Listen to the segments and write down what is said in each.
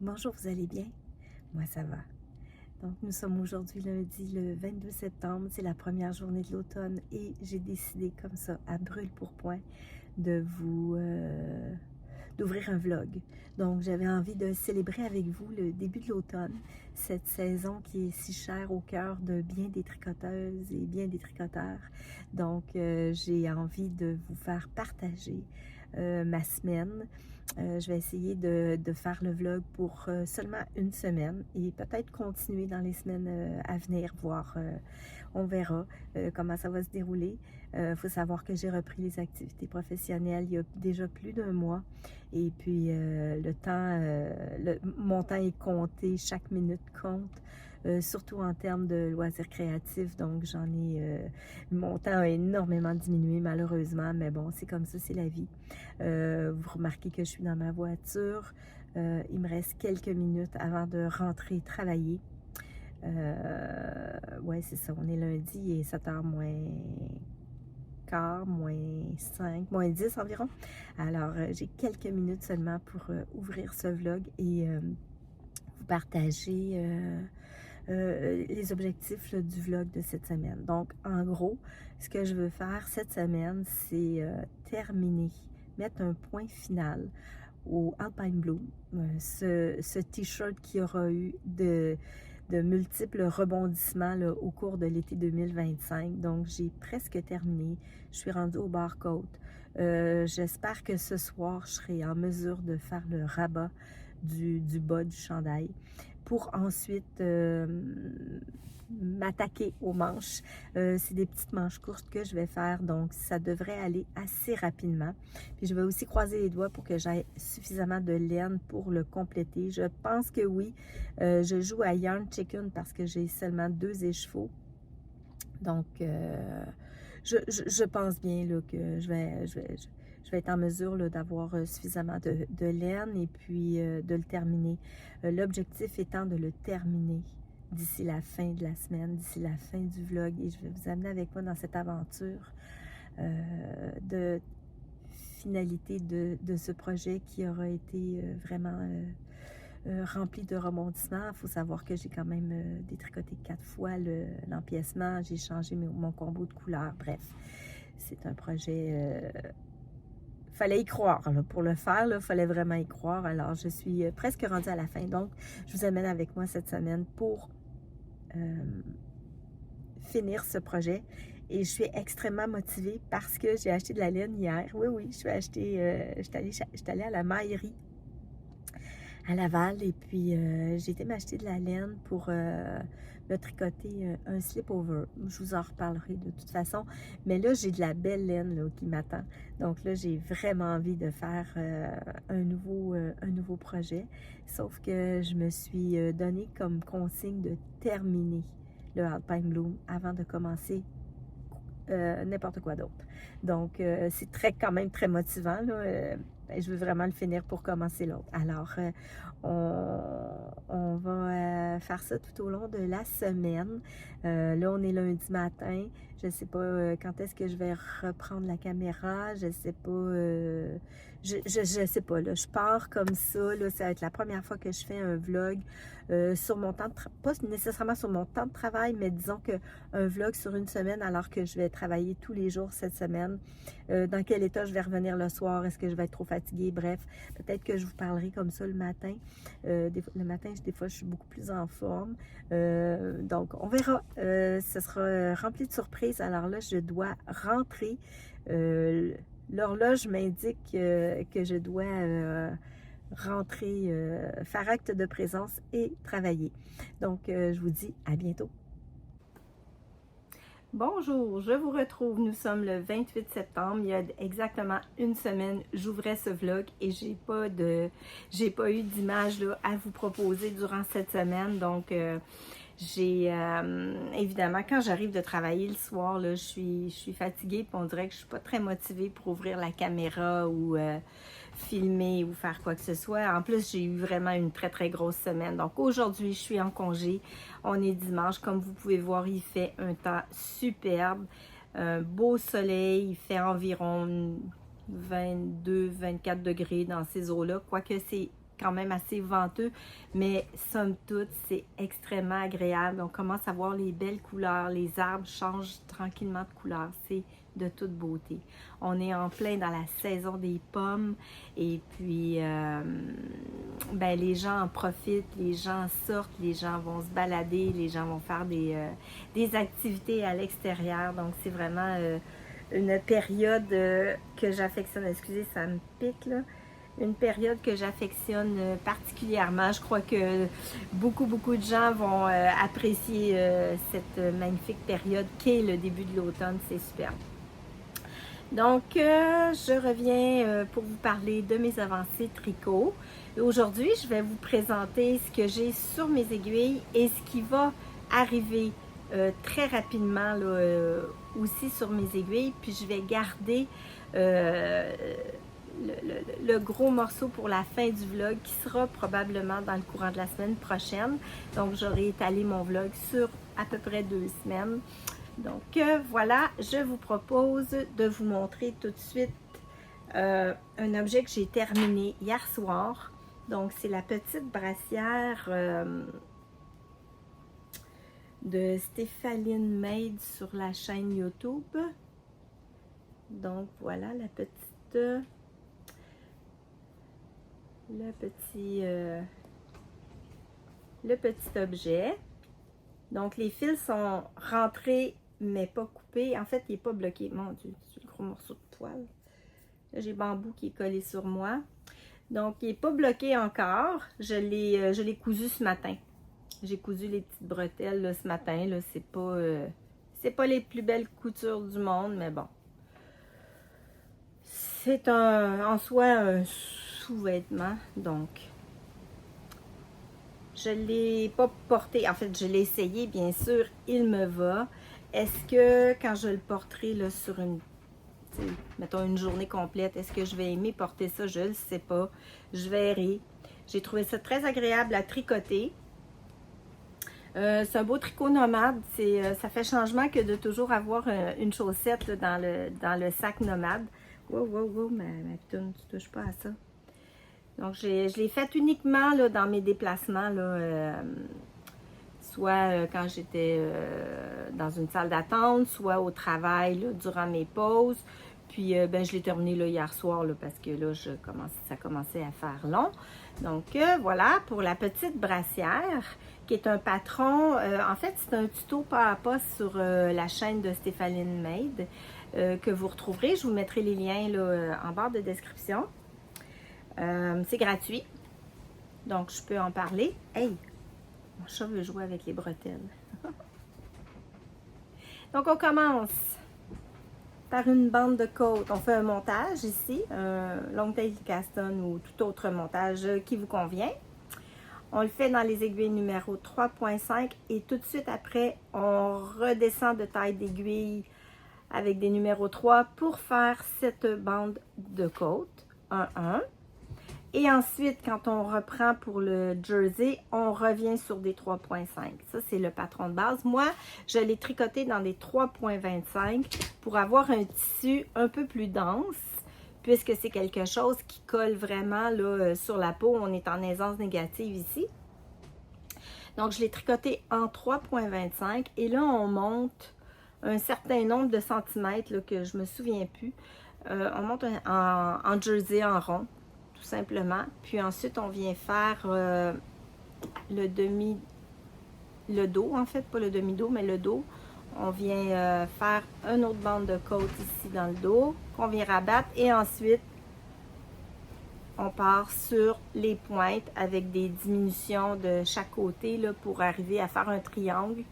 Bonjour, vous allez bien? Moi, ça va. Donc, nous sommes aujourd'hui lundi, le 22 septembre. C'est la première journée de l'automne et j'ai décidé comme ça, à brûle-pourpoint, de d'ouvrir un vlog. Donc, j'avais envie de célébrer avec vous le début de l'automne, cette saison qui est si chère au cœur de bien des tricoteuses et bien des tricoteurs. Donc, j'ai envie de vous faire partager ma semaine. Je vais essayer de faire le vlog pour seulement une semaine et peut-être continuer dans les semaines à venir, voir, on verra comment ça va se dérouler. Il faut savoir que j'ai repris les activités professionnelles il y a déjà plus d'un mois et puis mon temps est compté, chaque minute compte. Surtout en termes de loisirs créatifs, donc mon temps a énormément diminué malheureusement, mais bon, c'est comme ça, c'est la vie. Vous remarquez que je suis dans ma voiture, il me reste quelques minutes avant de rentrer travailler. Ouais, c'est ça, on est lundi, il est 7h moins quart, moins 5, moins 10 environ. Alors, j'ai quelques minutes seulement pour ouvrir ce vlog et vous partager les objectifs là, du vlog de cette semaine. Donc, en gros, ce que je veux faire cette semaine, c'est terminer, mettre un point final au Alpine Bloom, ce t-shirt qui aura eu de multiples rebondissements là, au cours de l'été 2025. Donc, j'ai presque terminé. Je suis rendue au barcode. J'espère que ce soir, je serai en mesure de faire le rabat du bas du chandail pour ensuite m'attaquer aux manches. C'est des petites manches courtes que je vais faire, donc ça devrait aller assez rapidement. Puis je vais aussi croiser les doigts pour que j'aie suffisamment de laine pour le compléter. Je pense que oui. Je joue à Yarn Chicken parce que j'ai seulement 2 écheveaux. Donc, je pense bien là, que je vais être en mesure d'avoir suffisamment de laine et puis de le terminer. L'objectif étant de le terminer d'ici la fin de la semaine, d'ici la fin du vlog. Et je vais vous amener avec moi dans cette aventure de finalité de ce projet qui aura été vraiment rempli de rebondissements. Il faut savoir que j'ai quand même détricoté 4 fois l'empiècement. J'ai changé mon combo de couleurs. Bref, c'est un projet... fallait y croire. Là. Pour le faire, il fallait vraiment y croire. Alors, je suis presque rendue à la fin. Donc, je vous amène avec moi cette semaine pour finir ce projet. Et je suis extrêmement motivée parce que j'ai acheté de la laine hier. Oui, oui, je suis allée à la maillerie à Laval et puis j'ai été m'acheter de la laine pour me tricoter un slip-over. Je vous en reparlerai de toute façon. Mais là, j'ai de la belle laine là, qui m'attend. Donc là, j'ai vraiment envie de faire un nouveau projet. Sauf que je me suis donné comme consigne de terminer le Alpine Bloom avant de commencer n'importe quoi d'autre. Donc, c'est quand même très motivant. Là. Je veux vraiment le finir pour commencer l'autre. Alors, on va faire ça tout au long de la semaine. Là, on est lundi matin. Je ne sais pas quand est-ce que je vais reprendre la caméra. Je ne sais pas. Je sais pas. Là. Je pars comme ça. Là, ça va être la première fois que je fais un vlog sur mon temps de pas nécessairement sur mon temps de travail, mais disons que un vlog sur une semaine alors que je vais travailler tous les jours cette semaine. Dans quel état je vais revenir le soir? Est-ce que je vais être trop fatiguée? Bref, peut-être que je vous parlerai comme ça le matin. Le matin, des fois, je suis beaucoup plus en forme. Donc, on verra. Ce sera rempli de surprises. Alors là, je dois rentrer. L'horloge m'indique que je dois rentrer, faire acte de présence et travailler. Donc, je vous dis à bientôt. Bonjour, je vous retrouve. Nous sommes le 28 septembre. Il y a exactement une semaine, j'ouvrais ce vlog et j'ai pas eu d'image là à vous proposer durant cette semaine. Donc, évidemment, quand j'arrive de travailler le soir, là, je suis fatiguée, puis on dirait que je suis pas très motivée pour ouvrir la caméra ou filmer ou faire quoi que ce soit. En plus, j'ai eu vraiment une très très grosse semaine. Donc aujourd'hui, je suis en congé. On est dimanche. Comme vous pouvez voir, il fait un temps superbe. Un beau soleil. Il fait environ 22-24 degrés dans ces eaux-là. Quoique c'est quand même assez venteux, mais somme toute, c'est extrêmement agréable. On commence à voir les belles couleurs, les arbres changent tranquillement de couleur, c'est de toute beauté. On est en plein dans la saison des pommes et puis ben, les gens en profitent, les gens sortent, les gens vont se balader, les gens vont faire des activités à l'extérieur. Donc c'est vraiment une période que j'affectionne. Excusez, ça me pique là. Une période que j'affectionne particulièrement. Je crois que beaucoup de gens vont apprécier cette magnifique période qu'est le début de l'automne. C'est super. Donc, je reviens pour vous parler de mes avancées tricot. Aujourd'hui, je vais vous présenter ce que j'ai sur mes aiguilles et ce qui va arriver très rapidement là, aussi sur mes aiguilles. Puis, je vais garder le gros morceau pour la fin du vlog qui sera probablement dans le courant de la semaine prochaine. Donc, j'aurai étalé mon vlog sur à peu près 2 semaines. Donc voilà, je vous propose de vous montrer tout de suite un objet que j'ai terminé hier soir. Donc c'est la petite brassière de Stéphaline Made sur la chaîne YouTube. Donc voilà la petite, le petit objet. Donc les fils sont rentrés mais pas coupé. En fait, il n'est pas bloqué. Mon Dieu, c'est le gros morceau de poil. Là, j'ai bambou qui est collé sur moi. Donc, il n'est pas bloqué encore. Je l'ai cousu ce matin. J'ai cousu les petites bretelles là, ce matin. Là, c'est pas les plus belles coutures du monde, mais bon. C'est en soi un sous-vêtement. Donc, je ne l'ai pas porté. En fait, je l'ai essayé, bien sûr. Il me va. Est-ce que quand je le porterai là, sur mettons une journée complète, est-ce que je vais aimer porter ça? Je ne le sais pas. Je verrai. J'ai trouvé ça très agréable à tricoter. C'est un beau tricot nomade. Ça fait changement que de toujours avoir une chaussette là, dans le sac nomade. Wow, ma pitoune, tu touches pas à ça. Donc, je l'ai fait uniquement là, dans mes déplacements, là, soit quand j'étais dans une salle d'attente, soit au travail là, durant mes pauses. Puis, ben, je l'ai terminé là, hier soir là, parce que là, ça commençait à faire long. Donc, voilà pour la petite brassière qui est un patron. En fait, c'est un tuto pas à pas sur la chaîne de Stéphaline Made que vous retrouverez. Je vous mettrai les liens là, en barre de description. C'est gratuit. Donc, je peux en parler. Hey! Mon chat veut jouer avec les bretelles. Donc, on commence par une bande de côte. On fait un montage ici, un long-tail caston ou tout autre montage qui vous convient. On le fait dans les aiguilles numéro 3.5 et tout de suite après, on redescend de taille d'aiguille avec des numéros 3 pour faire cette bande de côte. 1-1. Et ensuite, quand on reprend pour le jersey, on revient sur des 3.5. Ça, c'est le patron de base. Moi, je l'ai tricoté dans des 3.25 pour avoir un tissu un peu plus dense, puisque c'est quelque chose qui colle vraiment là, sur la peau. On est en aisance négative ici. Donc, je l'ai tricoté en 3.25 et là, on monte un certain nombre de centimètres là, que je ne me souviens plus. On monte en jersey en rond. Tout simplement. Puis ensuite, on vient faire le dos, en fait, pas le demi-dos, mais le dos. On vient faire une autre bande de côte ici dans le dos, qu'on vient rabattre. Et ensuite, on part sur les pointes avec des diminutions de chaque côté là, pour arriver à faire un triangle.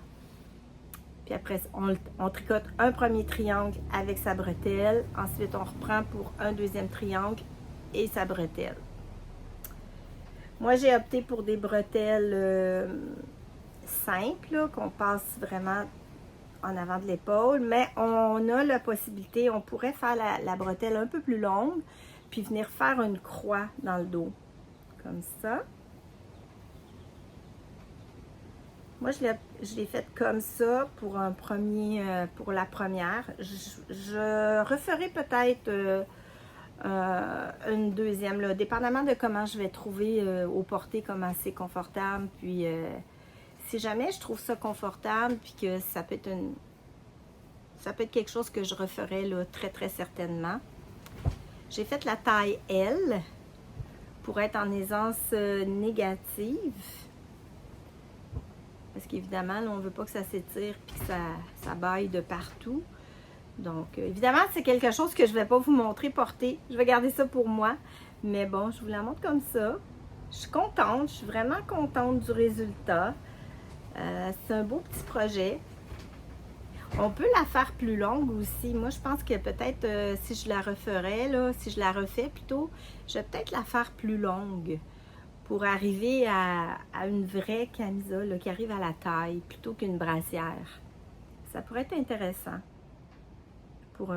Puis après, on tricote un premier triangle avec sa bretelle. Ensuite, on reprend pour un deuxième triangle et sa bretelle. Moi, j'ai opté pour des bretelles simples, qu'on passe vraiment en avant de l'épaule, mais on a la possibilité, on pourrait faire la bretelle un peu plus longue, puis venir faire une croix dans le dos, comme ça. Moi, je l'ai faite comme ça pour pour la première. Je referai peut-être une deuxième, là, dépendamment de comment je vais trouver au porté, comment c'est confortable. Puis, si jamais je trouve ça confortable, puis que ça peut être quelque chose que je referais là, très, très certainement. J'ai fait la taille L pour être en aisance négative. Parce qu'évidemment, on ne veut pas que ça s'étire et que ça baille de partout. Donc, évidemment, c'est quelque chose que je ne vais pas vous montrer porter. Je vais garder ça pour moi. Mais bon, je vous la montre comme ça. Je suis contente. Je suis vraiment contente du résultat. C'est un beau petit projet. On peut la faire plus longue aussi. Moi, je pense que peut-être si je la referais, là, si je la refais plutôt, je vais peut-être la faire plus longue pour arriver à une vraie camisole là, qui arrive à la taille plutôt qu'une brassière. Ça pourrait être intéressant pour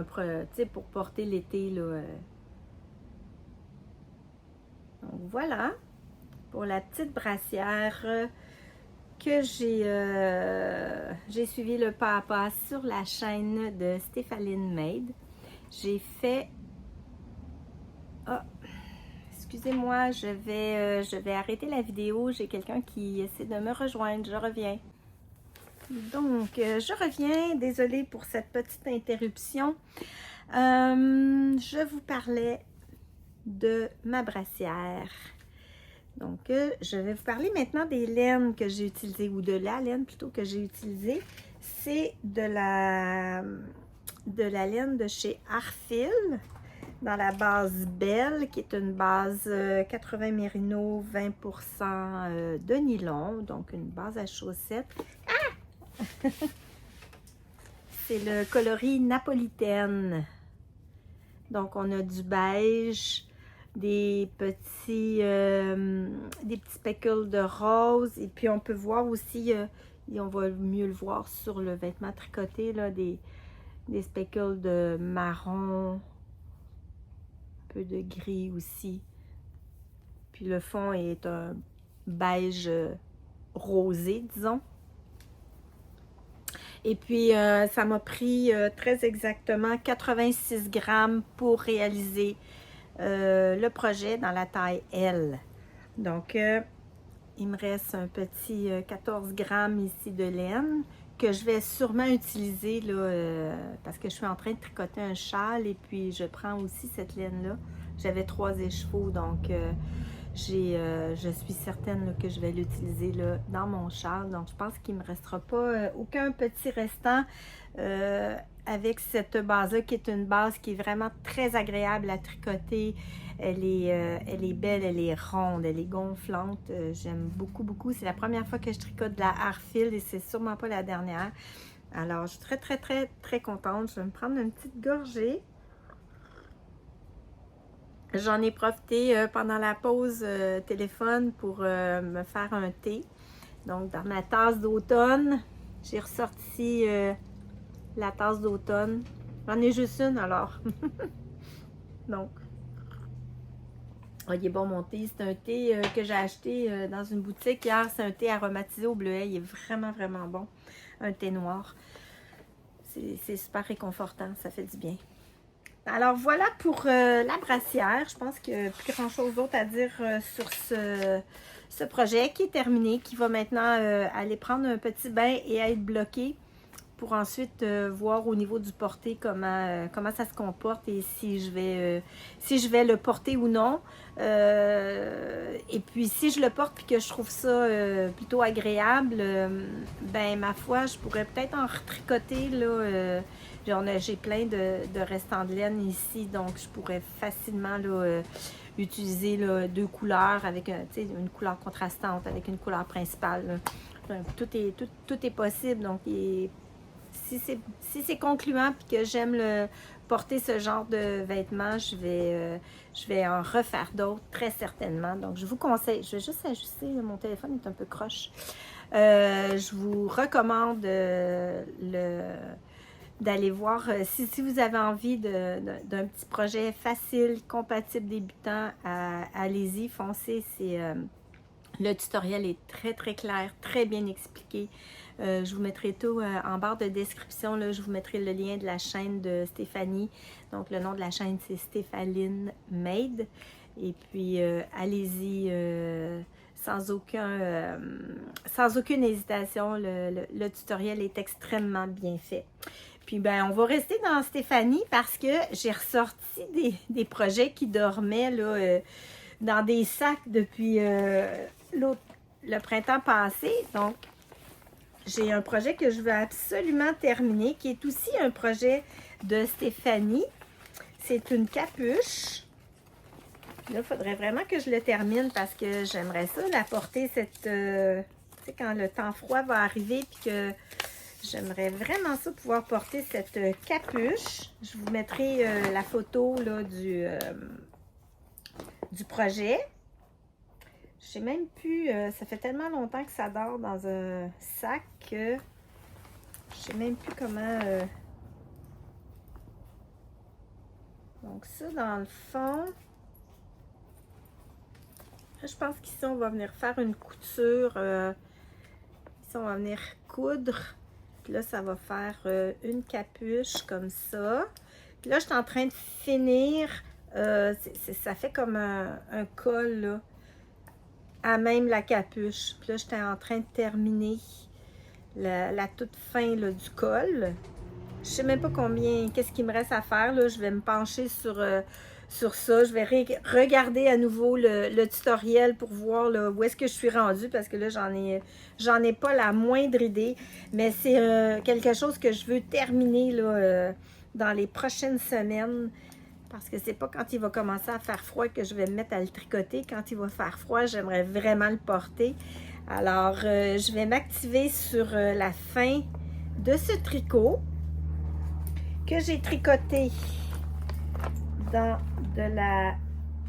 pour porter l'été. Là. Donc voilà, pour la petite brassière que j'ai suivi le pas à pas sur la chaîne de Stéphaline Made. J'ai fait... Excusez-moi, je vais arrêter la vidéo. J'ai quelqu'un qui essaie de me rejoindre. Je reviens. Donc, je reviens. Désolée pour cette petite interruption. Je vous parlais de ma brassière. Donc, je vais vous parler maintenant des laines que j'ai utilisées, ou de la laine plutôt que j'ai utilisée. C'est de la laine de chez Arfil, dans la base Belle, qui est une base 80 mérino, 20% de nylon, donc une base à chaussettes. Ah! C'est le coloris napolitaine. Donc, on a du beige, des petits speckles de rose, et puis on peut voir aussi, et on va mieux le voir sur le vêtement tricoté, là, des speckles de marron, peu de gris aussi. Puis le fond est un beige rosé, disons. Et puis, ça m'a pris très exactement 86 grammes pour réaliser le projet dans la taille L. Donc, il me reste un petit 14 grammes ici de laine que je vais sûrement utiliser là, parce que je suis en train de tricoter un châle et puis je prends aussi cette laine-là. J'avais 3 écheveaux, donc je suis certaine là, que je vais l'utiliser dans mon châle. Donc, je pense qu'il ne me restera pas aucun petit restant avec cette base-là, qui est une base qui est vraiment très agréable à tricoter. Elle est belle, elle est ronde, elle est gonflante. J'aime beaucoup, beaucoup. C'est la première fois que je tricote de la Arfil et c'est sûrement pas la dernière. Alors, je suis très, très, très, très contente. Je vais me prendre une petite gorgée. J'en ai profité pendant la pause téléphone pour me faire un thé. Donc, dans ma tasse d'automne, j'ai ressorti la tasse d'automne. J'en ai juste une, alors. Donc, il est bon mon thé. C'est un thé que j'ai acheté dans une boutique hier. C'est un thé aromatisé au bleuet. Il est vraiment, vraiment bon. Un thé noir. C'est super réconfortant. Ça fait du bien. Alors, voilà pour la brassière. Je pense qu'il n'y a plus grand-chose d'autre à dire sur ce projet qui est terminé, qui va maintenant aller prendre un petit bain et être bloqué pour ensuite voir au niveau du porté comment ça se comporte et si je vais le porter ou non. Et puis, si je le porte et que je trouve ça plutôt agréable, ben ma foi, je pourrais peut-être en retricoter là. J'ai plein de restants de laine ici, donc je pourrais facilement là, utiliser là, 2 couleurs avec une couleur contrastante, avec une couleur principale. Tout est possible. Donc, si c'est concluant et que j'aime porter ce genre de vêtements, je vais en refaire d'autres très certainement. Donc, je vous conseille. Je vais juste ajuster. Mon téléphone est un peu croche. Je vous recommande d'aller voir, si vous avez envie d'un petit projet facile, compatible débutant, allez-y, foncez. C'est Le tutoriel est très très clair, très bien expliqué. Je vous mettrai tout en barre de description. Là, je vous mettrai le lien de la chaîne de Stéphanie. Donc, le nom de la chaîne, c'est Stéphaline Made. Et puis, allez-y sans aucune hésitation. Le tutoriel est extrêmement bien fait. Puis, ben, on va rester dans Stéphanie parce que j'ai ressorti des projets qui dormaient là, dans des sacs depuis le printemps passé. Donc, j'ai un projet que je veux absolument terminer, qui est aussi un projet de Stéphanie. C'est une capuche. Là, il faudrait vraiment que je le termine parce que j'aimerais ça la porter cette... tu sais, quand le temps froid va arriver, puis que j'aimerais vraiment ça pouvoir porter cette capuche. Je vous mettrai la photo là, du projet. Je sais même plus, ça fait tellement longtemps que ça dort dans un sac que je sais même plus comment... Donc ça, dans le fond, je pense qu'ici, on va venir faire une couture. Ici, on va venir coudre. Puis là, ça va faire une capuche comme ça. Puis là, je suis en train de finir. Ça fait comme un col, là, à même la capuche. Puis là, j'étais en train de terminer la toute fin là, du col. Je sais même pas combien, qu'est-ce qu'il me reste à faire. Là. Je vais me pencher sur ça. Je vais regarder à nouveau le tutoriel pour voir là, où est-ce que je suis rendue. Parce que là, j'en ai pas la moindre idée. Mais c'est quelque chose que je veux terminer là, dans les prochaines semaines. Parce que c'est pas quand il va commencer à faire froid que je vais me mettre à le tricoter. Quand il va faire froid, j'aimerais vraiment le porter. Alors, je vais m'activer sur la fin de ce tricot que j'ai tricoté dans de la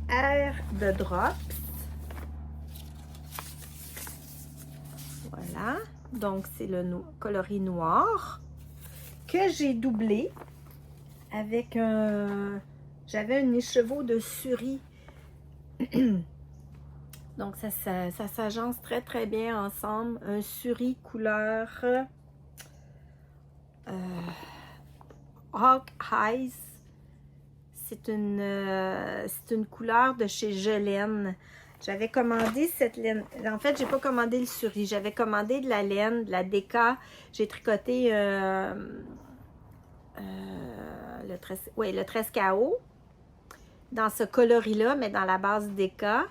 aire de drops. Voilà. Donc, c'est le coloris noir que j'ai doublé avec un... J'avais un écheveau de Suri. Donc, ça s'agence très, très bien ensemble. Un Suri couleur Hawk Eyes. C'est une couleur de chez Gelaine. J'avais commandé cette laine. En fait, j'ai pas commandé le Suri. J'avais commandé de la laine, de la Deka. J'ai tricoté le Trescao dans ce coloris-là, mais dans la base Deka.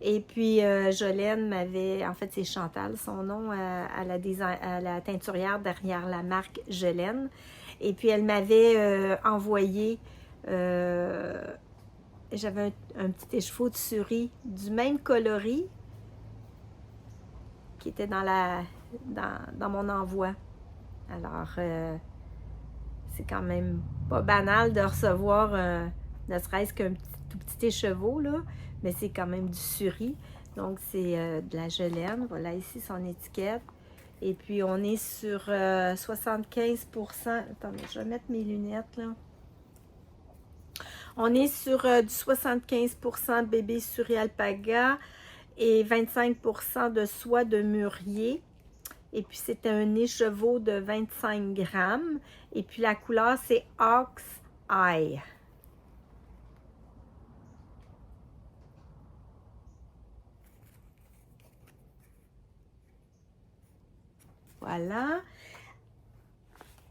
Et puis, Jolène m'avait... En fait, c'est Chantal, son nom, à la teinturière derrière la marque Jolène. Et puis, elle m'avait envoyé... j'avais un petit écheveau de Suri du même coloris qui était dans mon envoi. Alors, c'est quand même pas banal de recevoir ne serait-ce qu'un tout petit écheveau, là, mais c'est quand même du Suri. Donc, c'est de la Gelaine. Voilà ici son étiquette. Et puis, on est sur 75%. Attendez, je vais mettre mes lunettes, là. On est sur du 75% bébé Suri alpaga et 25% de soie de mûrier. Et puis, c'était un écheveau de 25 grammes. Et puis, la couleur, c'est Hawk's Eye. Voilà.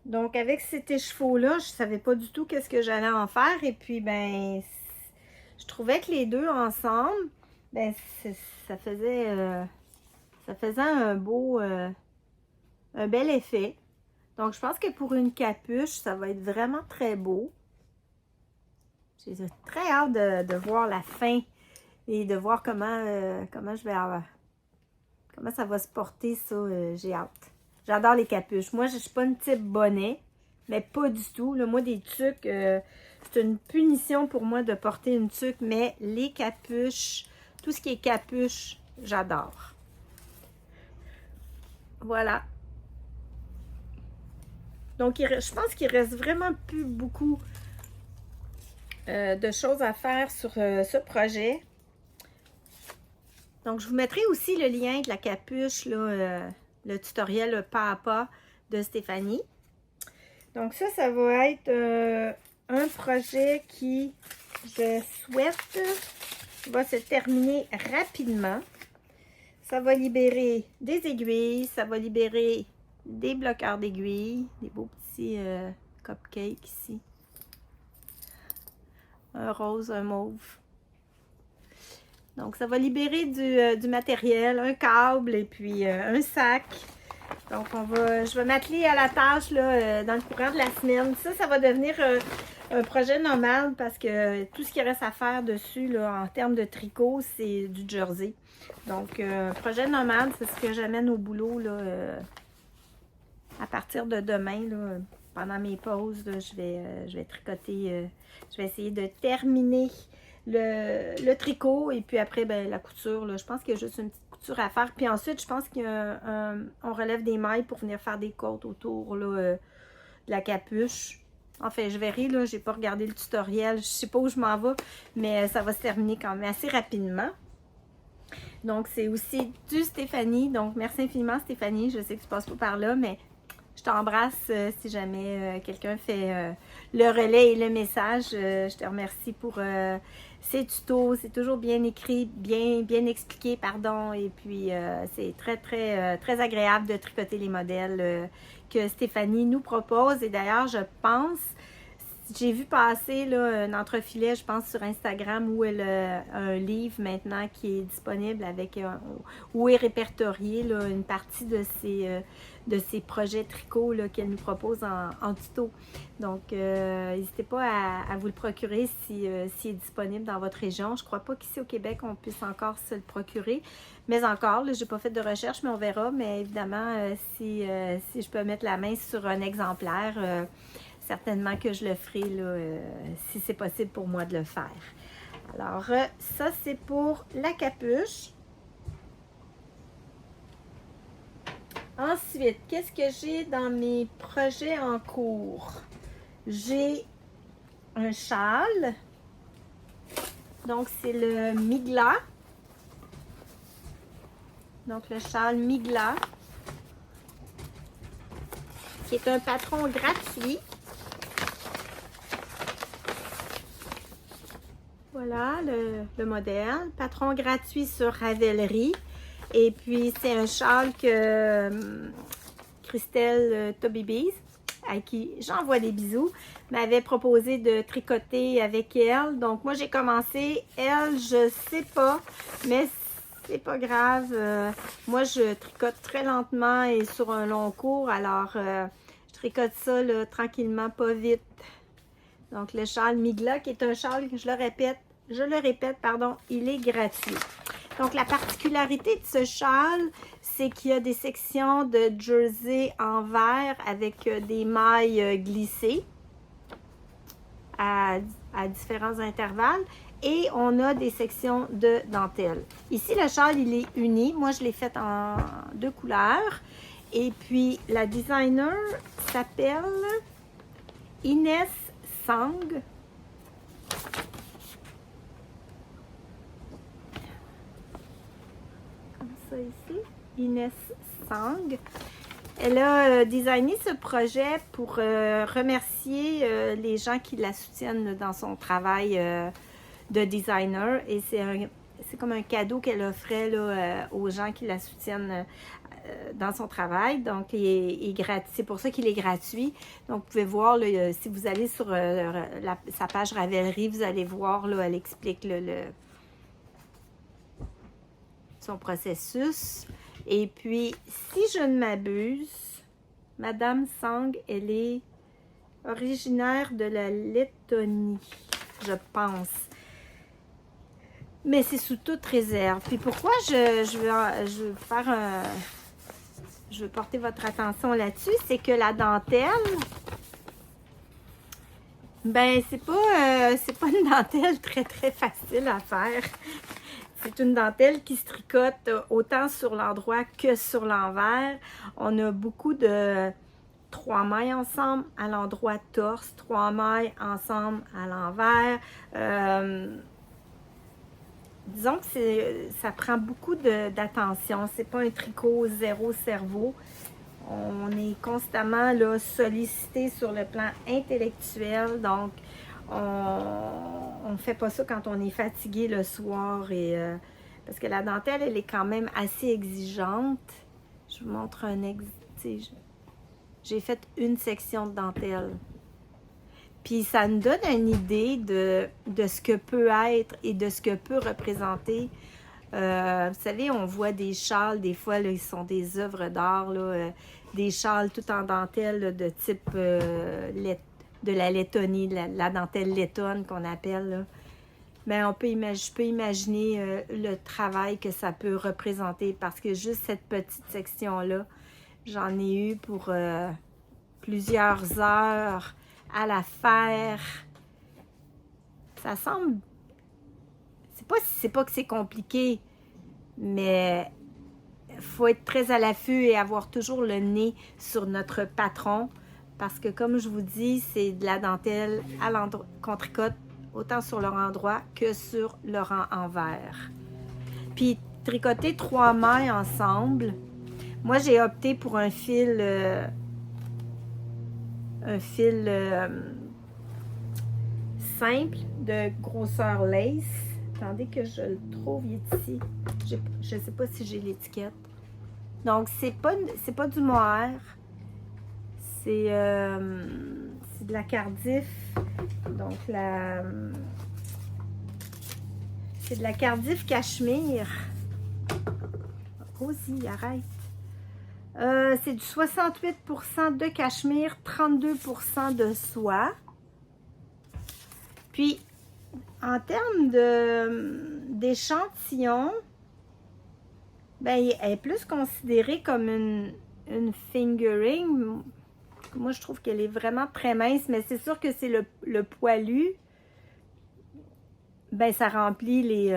Donc, avec cet écheveau-là, je ne savais pas du tout qu'est-ce que j'allais en faire. Et puis, ben, je trouvais que les deux ensemble, ben, ça faisait un beau, un bel effet. Donc, je pense que pour une capuche, ça va être vraiment très beau. J'ai très hâte de voir la fin et de voir comment je vais avoir, comment ça va se porter, ça, j'ai hâte. J'adore les capuches. Moi, je ne suis pas une type bonnet, mais pas du tout. Là, moi, des tuques, c'est une punition pour moi de porter une tuque, mais les capuches, tout ce qui est capuche, j'adore. Voilà. Donc, je pense qu'il reste vraiment plus beaucoup de choses à faire sur ce projet. Donc, je vous mettrai aussi le lien de la capuche, là, le tutoriel pas à pas de Stéphanie. Donc, ça va être un projet qui, je souhaite, va se terminer rapidement. Ça va libérer des aiguilles, ça va libérer des bloqueurs d'aiguilles, des beaux petits cupcakes ici. Un rose, un mauve. Donc, ça va libérer du matériel, un câble et puis un sac. Donc, je vais m'atteler à la tâche là, dans le courant de la semaine. Ça va devenir un projet normal parce que tout ce qui reste à faire dessus là, en termes de tricot, c'est du jersey. Donc, projet normal, c'est ce que j'amène au boulot là, à partir de demain. Là, pendant mes pauses, là, je vais tricoter. Je vais essayer de terminer le tricot et puis après, ben, la couture. Là, je pense qu'il y a juste une petite couture à faire. Puis ensuite, je pense qu'on relève des mailles pour venir faire des côtes autour là, de la capuche. Enfin, je verrai, là, j'ai pas regardé le tutoriel. Je sais pas où je m'en vais, mais ça va se terminer quand même assez rapidement. Donc, c'est aussi du Stéphanie. Donc, merci infiniment, Stéphanie. Je sais que tu passes pas par là, mais je t'embrasse si jamais quelqu'un fait le relais et le message. Je te remercie pour ces tutos. C'est toujours bien écrit, bien expliqué, pardon. Et puis, c'est très agréable de tricoter les modèles que Stéphanie nous propose. Et d'ailleurs, je pense, j'ai vu passer là, un entrefilet, je pense, sur Instagram où elle a un livre maintenant qui est disponible avec où est répertorié là, une partie de ces projets tricot qu'elle nous propose en tuto. Donc, n'hésitez pas à vous le procurer s'il est disponible dans votre région. Je ne crois pas qu'ici au Québec, on puisse encore se le procurer. Mais encore, je n'ai pas fait de recherche, mais on verra. Mais évidemment, si je peux mettre la main sur un exemplaire, certainement que je le ferai là, si c'est possible pour moi de le faire. Alors, ça, c'est pour la capuche. Ensuite, qu'est-ce que j'ai dans mes projets en cours? J'ai un châle. Donc, c'est le Migla. Donc, le châle Migla, qui est un patron gratuit. Voilà le modèle. Patron gratuit sur Ravelry. Et puis, c'est un châle que Christelle Toby-Bees, à qui j'envoie des bisous, m'avait proposé de tricoter avec elle. Donc, moi, j'ai commencé. Elle, je sais pas, mais c'est pas grave. Moi, je tricote très lentement et sur un long cours. Alors, je tricote ça là, tranquillement, pas vite. Donc, le châle Migla, qui est un châle, je le répète, il est gratuit. Donc, la particularité de ce châle, c'est qu'il y a des sections de jersey en verre avec des mailles glissées à différents intervalles. Et on a des sections de dentelle. Ici, le châle, il est uni. Moi, je l'ai fait en 2 couleurs. Et puis, la designer s'appelle Inès Sang. Comme ça ici. Inès Sang. Elle a designé ce projet pour remercier les gens qui la soutiennent dans son travail de designer. Et c'est comme un cadeau qu'elle offrait là, aux gens qui la soutiennent dans son travail. Donc, c'est pour ça qu'il est gratuit. Donc, vous pouvez voir, là, si vous allez sur sa page Ravelry, vous allez voir, là, elle explique son processus. Et puis, si je ne m'abuse, Madame Sang, elle est originaire de la Lettonie, je pense. Mais c'est sous toute réserve. Puis pourquoi je veux porter votre attention là-dessus, c'est que la dentelle, ben c'est pas une dentelle très facile à faire. C'est une dentelle qui se tricote autant sur l'endroit que sur l'envers. On a beaucoup de 3 mailles ensemble à l'endroit torse, 3 mailles ensemble à l'envers. disons que ça prend beaucoup d'attention. C'est pas un tricot zéro cerveau. On est constamment là, sollicité sur le plan intellectuel. Donc, on ne fait pas ça quand on est fatigué le soir. Parce que la dentelle, elle est quand même assez exigeante. Je vous montre un exemple. J'ai fait une section de dentelle. Puis ça nous donne une idée de ce que peut être et de ce que peut représenter. Vous savez, on voit des châles, des fois, là, ils sont des œuvres d'art, des châles tout en dentelle là, de type de la Lettonie, la dentelle lettonne qu'on appelle. Là. Mais je peux imaginer le travail que ça peut représenter parce que juste cette petite section-là, j'en ai eu pour plusieurs heures à la faire. Ça semble... C'est pas que c'est compliqué, mais il faut être très à l'affût et avoir toujours le nez sur notre patron parce que, comme je vous dis, c'est de la dentelle qu'on tricote autant sur le rang droit que sur le rang envers. Puis, tricoter 3 mailles ensemble, moi, j'ai opté pour un fil simple de grosseur lace. Attendez que je le trouve ici. Je ne sais pas si j'ai l'étiquette. Donc, c'est pas du mohair. C'est de la Cardif. Donc, c'est de la Cardif cachemire. Rosie, arrête. C'est du 68% de cachemire, 32% de soie. Puis, en termes d'échantillon, ben, elle est plus considérée comme une fingering. Moi, je trouve qu'elle est vraiment très mince, mais c'est sûr que c'est le poilu. Ben, ça remplit les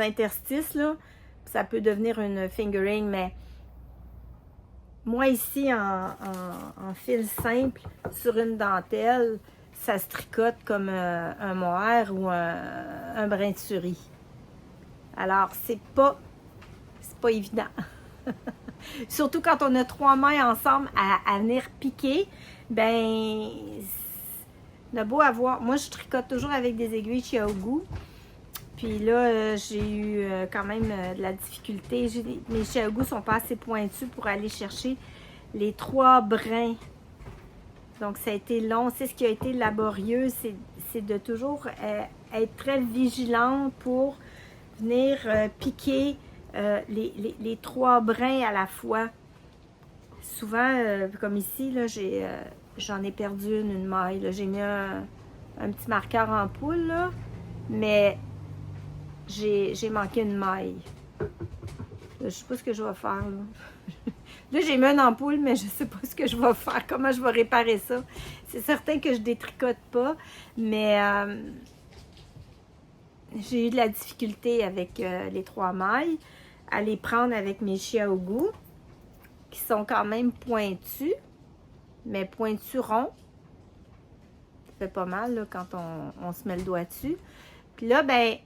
interstices, là. Ça peut devenir une fingering, mais moi, ici, en fil simple, sur une dentelle, ça se tricote comme un mohair ou un brin de souris. Alors, c'est pas évident. Surtout quand on a 3 mailles ensemble à venir piquer, ben, on a beau avoir... Moi, je tricote toujours avec des aiguilles Chiaogu. Puis là, j'ai eu quand même de la difficulté. Mes Chiaogu sont pas assez pointus pour aller chercher les 3 brins. Donc, ça a été long. C'est ce qui a été laborieux, c'est de toujours être très vigilante pour venir piquer les 3 brins à la fois. Souvent, comme ici, là, j'en ai perdu une maille. J'ai mis un petit marqueur en poule, là, mais j'ai manqué une maille. Je sais pas ce que je vais faire, là. Là, j'ai mis une ampoule, mais je sais pas ce que je vais faire, comment je vais réparer ça. C'est certain que je détricote pas, mais j'ai eu de la difficulté avec les 3 mailles à les prendre avec mes Chiaogu, qui sont quand même pointus, mais pointus ronds. Ça fait pas mal là, quand on se met le doigt dessus. Puis là, ben,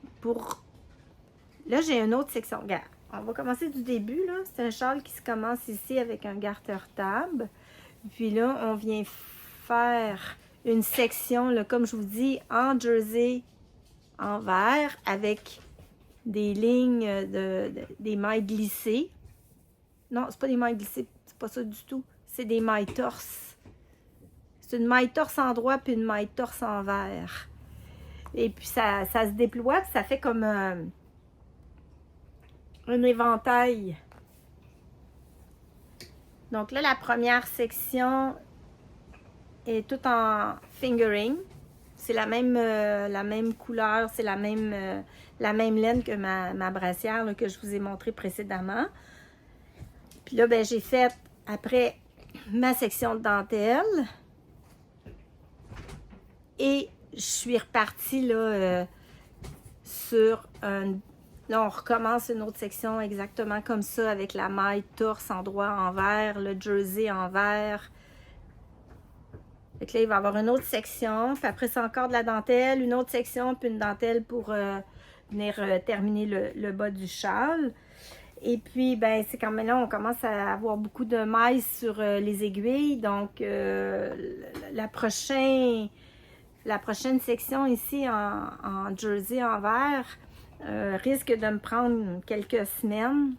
là, j'ai une autre section. Regarde, on va commencer du début, là. C'est un châle qui se commence ici avec un garter-table. Puis là, on vient faire une section, là, comme je vous dis, en jersey envers avec des lignes, des mailles glissées. Non, c'est pas des mailles glissées, c'est pas ça du tout. C'est des mailles torse. C'est une maille torse en droit puis une maille torse envers. Et puis ça se déploie, puis ça fait comme un éventail. Donc là, la première section est toute en fingering. C'est la même couleur, c'est la même laine que ma brassière là, que je vous ai montré précédemment. Puis là, ben, j'ai fait après ma section de dentelle. Et je suis repartie là, sur un... Là, on recommence une autre section exactement comme ça, avec la maille torse en droit envers, le jersey envers. Fait que là, il va y avoir une autre section, puis après c'est encore de la dentelle, une autre section, puis une dentelle pour venir terminer le bas du châle. Et puis, ben, c'est quand même là, on commence à avoir beaucoup de mailles sur les aiguilles. Donc, la prochaine section ici en jersey en verre risque de me prendre quelques semaines.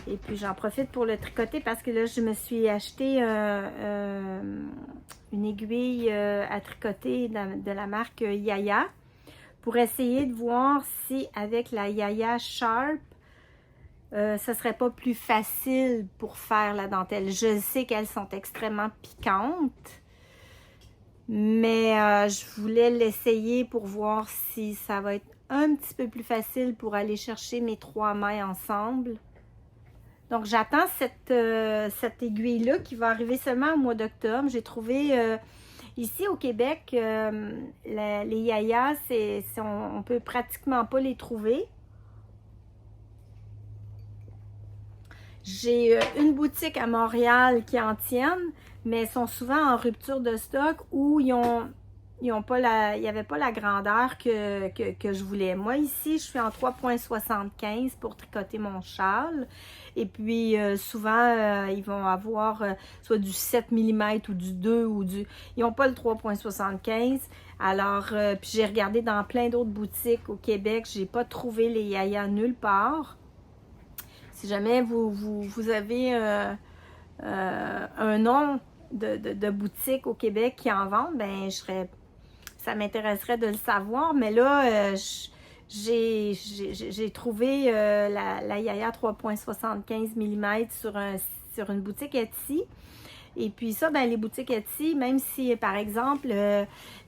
Et puis, j'en profite pour le tricoter parce que là, je me suis acheté une aiguille à tricoter de la marque Yaya pour essayer de voir si avec la Yaya Sharp, ça serait pas plus facile pour faire la dentelle. Je sais qu'elles sont extrêmement piquantes, mais je voulais l'essayer pour voir si ça va être un petit peu plus facile pour aller chercher mes 3 mailles ensemble. Donc, j'attends cette aiguille-là qui va arriver seulement au mois d'octobre. J'ai trouvé ici au Québec, les Yaya, on peut pratiquement pas les trouver. J'ai une boutique à Montréal qui en tiennent, mais ils sont souvent en rupture de stock ou il n'y avait pas la grandeur que je voulais. Moi, ici, je suis en 3,75 pour tricoter mon châle. Et puis, souvent, ils vont avoir soit du 7 mm ou du 2 ou du... Ils n'ont pas le 3,75. Alors, puis j'ai regardé dans plein d'autres boutiques au Québec. J'ai pas trouvé les Yaya nulle part. Si jamais vous avez un nom de boutique au Québec qui en vendent, ben ça m'intéresserait de le savoir. Mais là, j'ai trouvé la Yaya 3,75 mm sur une boutique Etsy. Et puis ça, ben, les boutiques Etsy, même si, par exemple,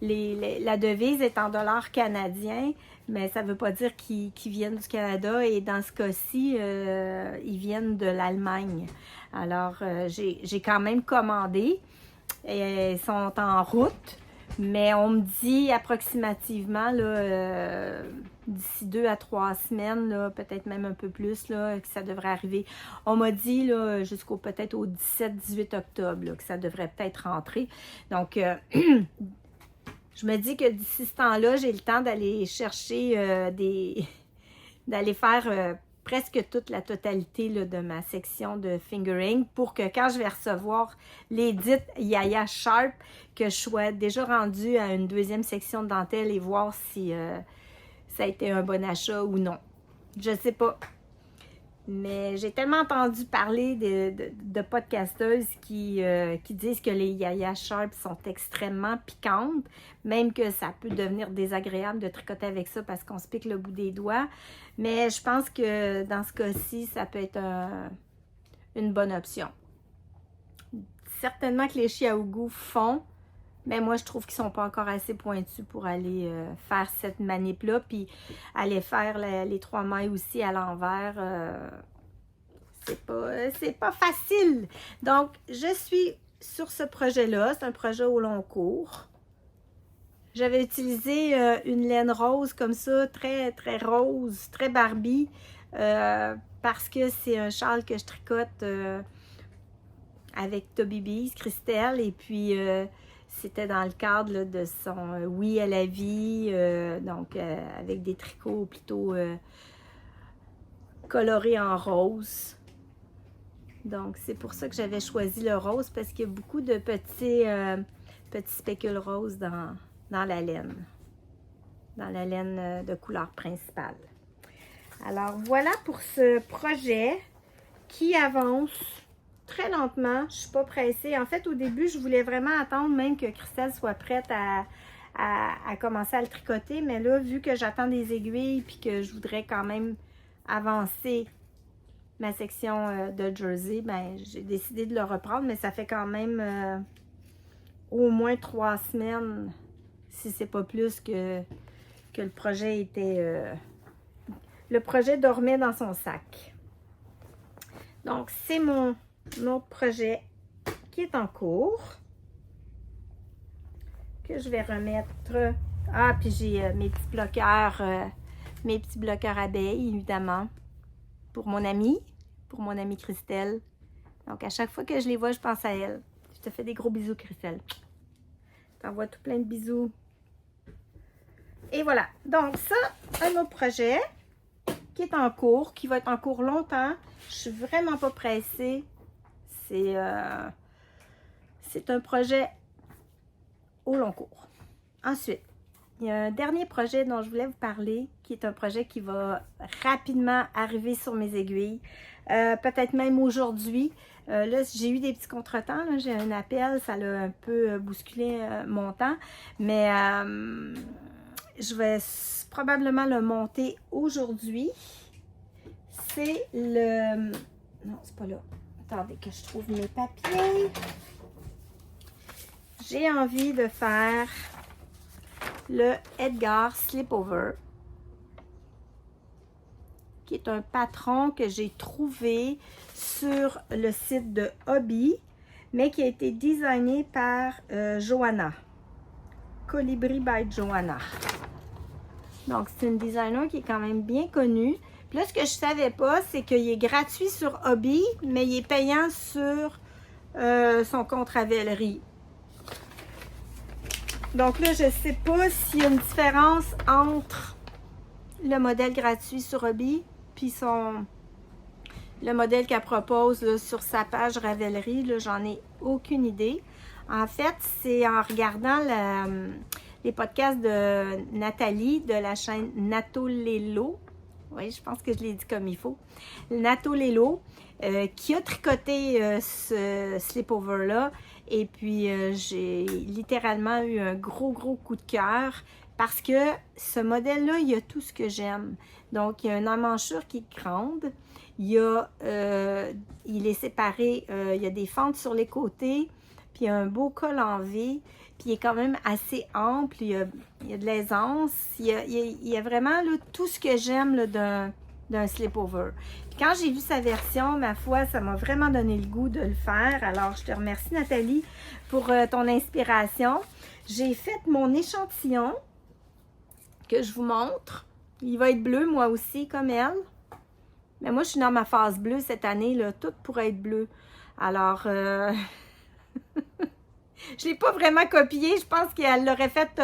la devise est en dollars canadiens, mais ça ne veut pas dire qu'ils viennent du Canada. Et dans ce cas-ci, ils viennent de l'Allemagne. Alors, j'ai quand même commandé. Et ils sont en route. Mais on me dit approximativement, d'ici 2 à 3 semaines, peut-être même un peu plus, là, que ça devrait arriver. On m'a dit jusqu'au peut-être au 17-18 octobre là, que ça devrait peut-être rentrer. Donc, je me dis que d'ici ce temps-là, j'ai le temps d'aller chercher d'aller faire presque toute la totalité là, de ma section de fingering pour que quand je vais recevoir les dites Yaya Sharp, que je sois déjà rendue à une deuxième section de dentelle et voir si ça a été un bon achat ou non. Je sais pas. Mais j'ai tellement entendu parler de podcasteuses qui disent que les Yaya Sharp sont extrêmement piquantes, même que ça peut devenir désagréable de tricoter avec ça parce qu'on se pique le bout des doigts. Mais je pense que dans ce cas-ci, ça peut être une bonne option. Certainement que les Chiaougou font, mais moi, je trouve qu'ils ne sont pas encore assez pointus pour aller faire cette manip-là, puis aller faire les 3 mailles aussi à l'envers. C'est pas facile. Donc, je suis sur ce projet-là. C'est un projet au long cours. J'avais utilisé une laine rose comme ça, très, très rose, très Barbie, parce que c'est un châle que je tricote avec Toby Bees, Christelle, et puis c'était dans le cadre là, de son Oui à la vie, donc avec des tricots plutôt colorés en rose. Donc, c'est pour ça que j'avais choisi le rose, parce qu'il y a beaucoup de petits spécules roses dans la laine. Dans la laine de couleur principale. Alors, voilà pour ce projet qui avance très lentement. Je ne suis pas pressée. En fait, au début, je voulais vraiment attendre même que Christelle soit prête à commencer à le tricoter. Mais là, vu que j'attends des aiguilles puis que je voudrais quand même avancer ma section de jersey, ben, j'ai décidé de le reprendre. Mais ça fait quand même au moins 3 semaines, si c'est pas plus, que le projet était... le projet dormait dans son sac. Donc, c'est mon autre projet qui est en cours, que je vais remettre. Ah, puis j'ai mes petits bloqueurs abeilles, évidemment, pour mon amie Christelle. Donc, à chaque fois que je les vois, je pense à elle. te fais des gros bisous, Christelle. T'envoies tout plein de bisous. Et voilà. Donc, ça, un autre projet qui est en cours, qui va être en cours longtemps. Je suis vraiment pas pressée. C'est un projet au long cours. Ensuite, il y a un dernier projet dont je voulais vous parler, qui est un projet qui va rapidement arriver sur mes aiguilles. Peut-être même aujourd'hui. Là, j'ai eu des petits contretemps. J'ai un appel, ça l'a un peu bousculé mon temps. Mais je vais probablement le monter aujourd'hui. C'est le... Non, c'est pas là. Attendez que je trouve mes papiers. J'ai envie de faire le Edgar Slipover, qui est un patron que j'ai trouvé sur le site de Hobby, mais qui a été designé par Johanna. Colibri by Johanna. Donc, c'est une designer qui est quand même bien connue. Puis là, ce que je ne savais pas, c'est qu'il est gratuit sur Hobby, mais il est payant sur son compte Ravelry. Donc là, je ne sais pas s'il y a une différence entre le modèle gratuit sur Hobby puis le modèle qu'elle propose là, sur sa page Ravelry. Là, j'en ai aucune idée. En fait, c'est en regardant les podcasts de Nathalie de la chaîne Natolelo. Oui, je pense que je l'ai dit comme il faut. Natolelo, qui a tricoté ce slipover-là. Et puis, j'ai littéralement eu un gros coup de cœur parce que ce modèle-là, il y a tout ce que j'aime. Donc, il y a une emmanchure qui est grande. Il est séparé, il y a des fentes sur les côtés. Puis, il y a un beau col en V. Puis, il est quand même assez ample. Il y a de l'aisance. Il y a vraiment là, tout ce que j'aime d'un slipover. Puis quand j'ai vu sa version, ma foi, ça m'a vraiment donné le goût de le faire. Alors, je te remercie, Nathalie, pour ton inspiration. J'ai fait mon échantillon que je vous montre. Il va être bleu, moi aussi, comme elle. Mais moi, je suis dans ma phase bleue cette année, là. Tout pourrait être bleu. Alors, je ne l'ai pas vraiment copié. Je pense qu'elle l'aurait fait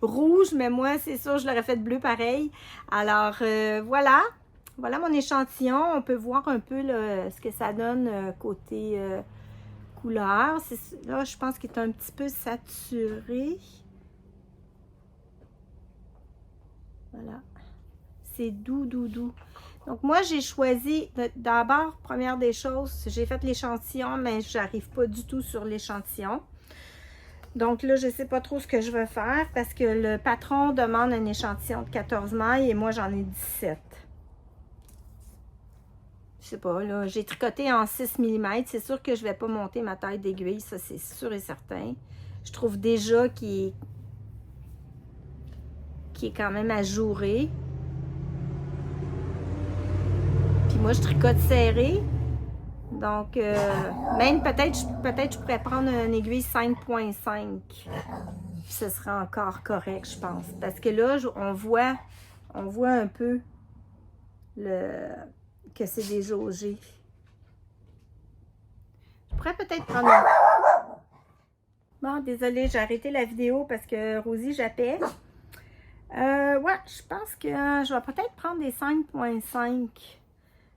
rouge, mais moi, c'est sûr, je l'aurais fait bleu pareil. Alors, voilà. Voilà mon échantillon. On peut voir un peu là, ce que ça donne côté couleur. Là, je pense qu'il est un petit peu saturé. Voilà. C'est doux. Donc, moi, j'ai choisi, d'abord, première des choses, j'ai fait l'échantillon, mais je n'arrive pas du tout sur l'échantillon. Donc là, je ne sais pas trop ce que je vais faire parce que le patron demande un échantillon de 14 mailles et moi, j'en ai 17. Je sais pas, là, j'ai tricoté en 6 mm. C'est sûr que je ne vais pas monter ma taille d'aiguille, ça c'est sûr et certain. Je trouve déjà qu'il est quand même ajouré. Puis moi, je tricote serré. Donc, même peut-être je pourrais prendre une aiguille 5.5. Ce serait encore correct, je pense. Parce que là, on voit un peu que c'est déjaugé. Je pourrais peut-être prendre Bon, désolée, j'ai arrêté la vidéo parce que Rosie jappait. Ouais, je pense que je vais peut-être prendre des 5.5.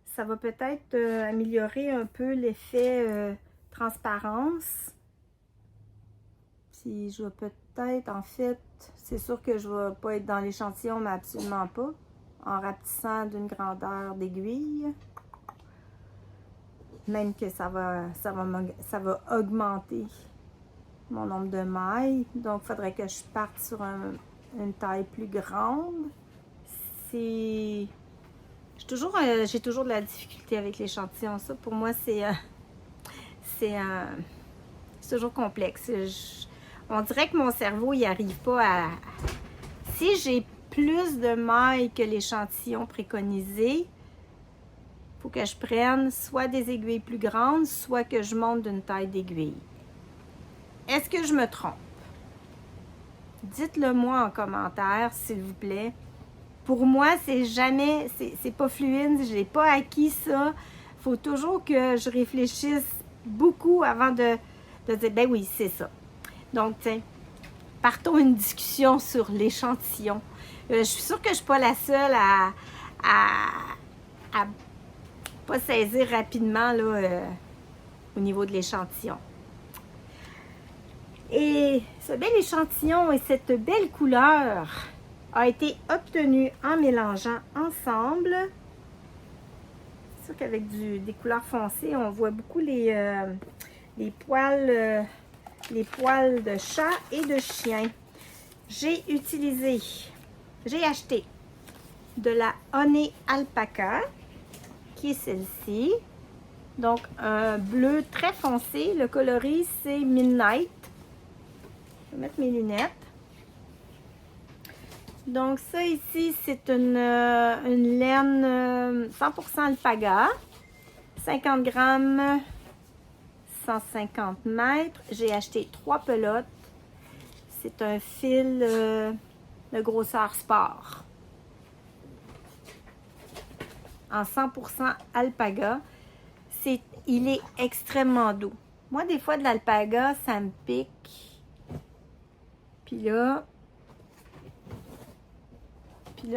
Ça va peut-être améliorer un peu l'effet transparence. Puis je vais peut-être, en fait, c'est sûr que je ne vais pas être dans l'échantillon, mais absolument pas. En rapetissant d'une grandeur d'aiguille. Même que ça va augmenter mon nombre de mailles. Donc, il faudrait que je parte sur une taille plus grande. J'ai toujours de la difficulté avec l'échantillon. Ça, pour moi, c'est toujours complexe. On dirait que mon cerveau, il n'arrive pas à... Si j'ai plus de mailles que l'échantillon préconisé, il faut que je prenne soit des aiguilles plus grandes, soit que je monte d'une taille d'aiguille. Est-ce que je me trompe? Dites-le moi en commentaire, s'il vous plaît. Pour moi, c'est pas fluide, je n'ai pas acquis ça. Il faut toujours que je réfléchisse beaucoup avant de de dire, ben oui, c'est ça. Donc, tiens, partons une discussion sur l'échantillon. Je suis sûre que je ne suis pas la seule à pas saisir rapidement là, au niveau de l'échantillon. Et ce bel échantillon et cette belle couleur a été obtenu en mélangeant ensemble. C'est sûr qu'avec des couleurs foncées, on voit beaucoup les poils de chat et de chien. J'ai acheté de la Honey Alpaca, qui est celle-ci. Donc, un bleu très foncé. Le coloris, c'est Midnight. Je vais mettre mes lunettes. Donc, ça ici, c'est une laine 100% alpaga. 50 grammes, 150 mètres. J'ai acheté 3 pelotes. C'est un fil de grosseur sport. En 100% alpaga. Il est extrêmement doux. Moi, des fois, de l'alpaga, ça me pique. Puis là,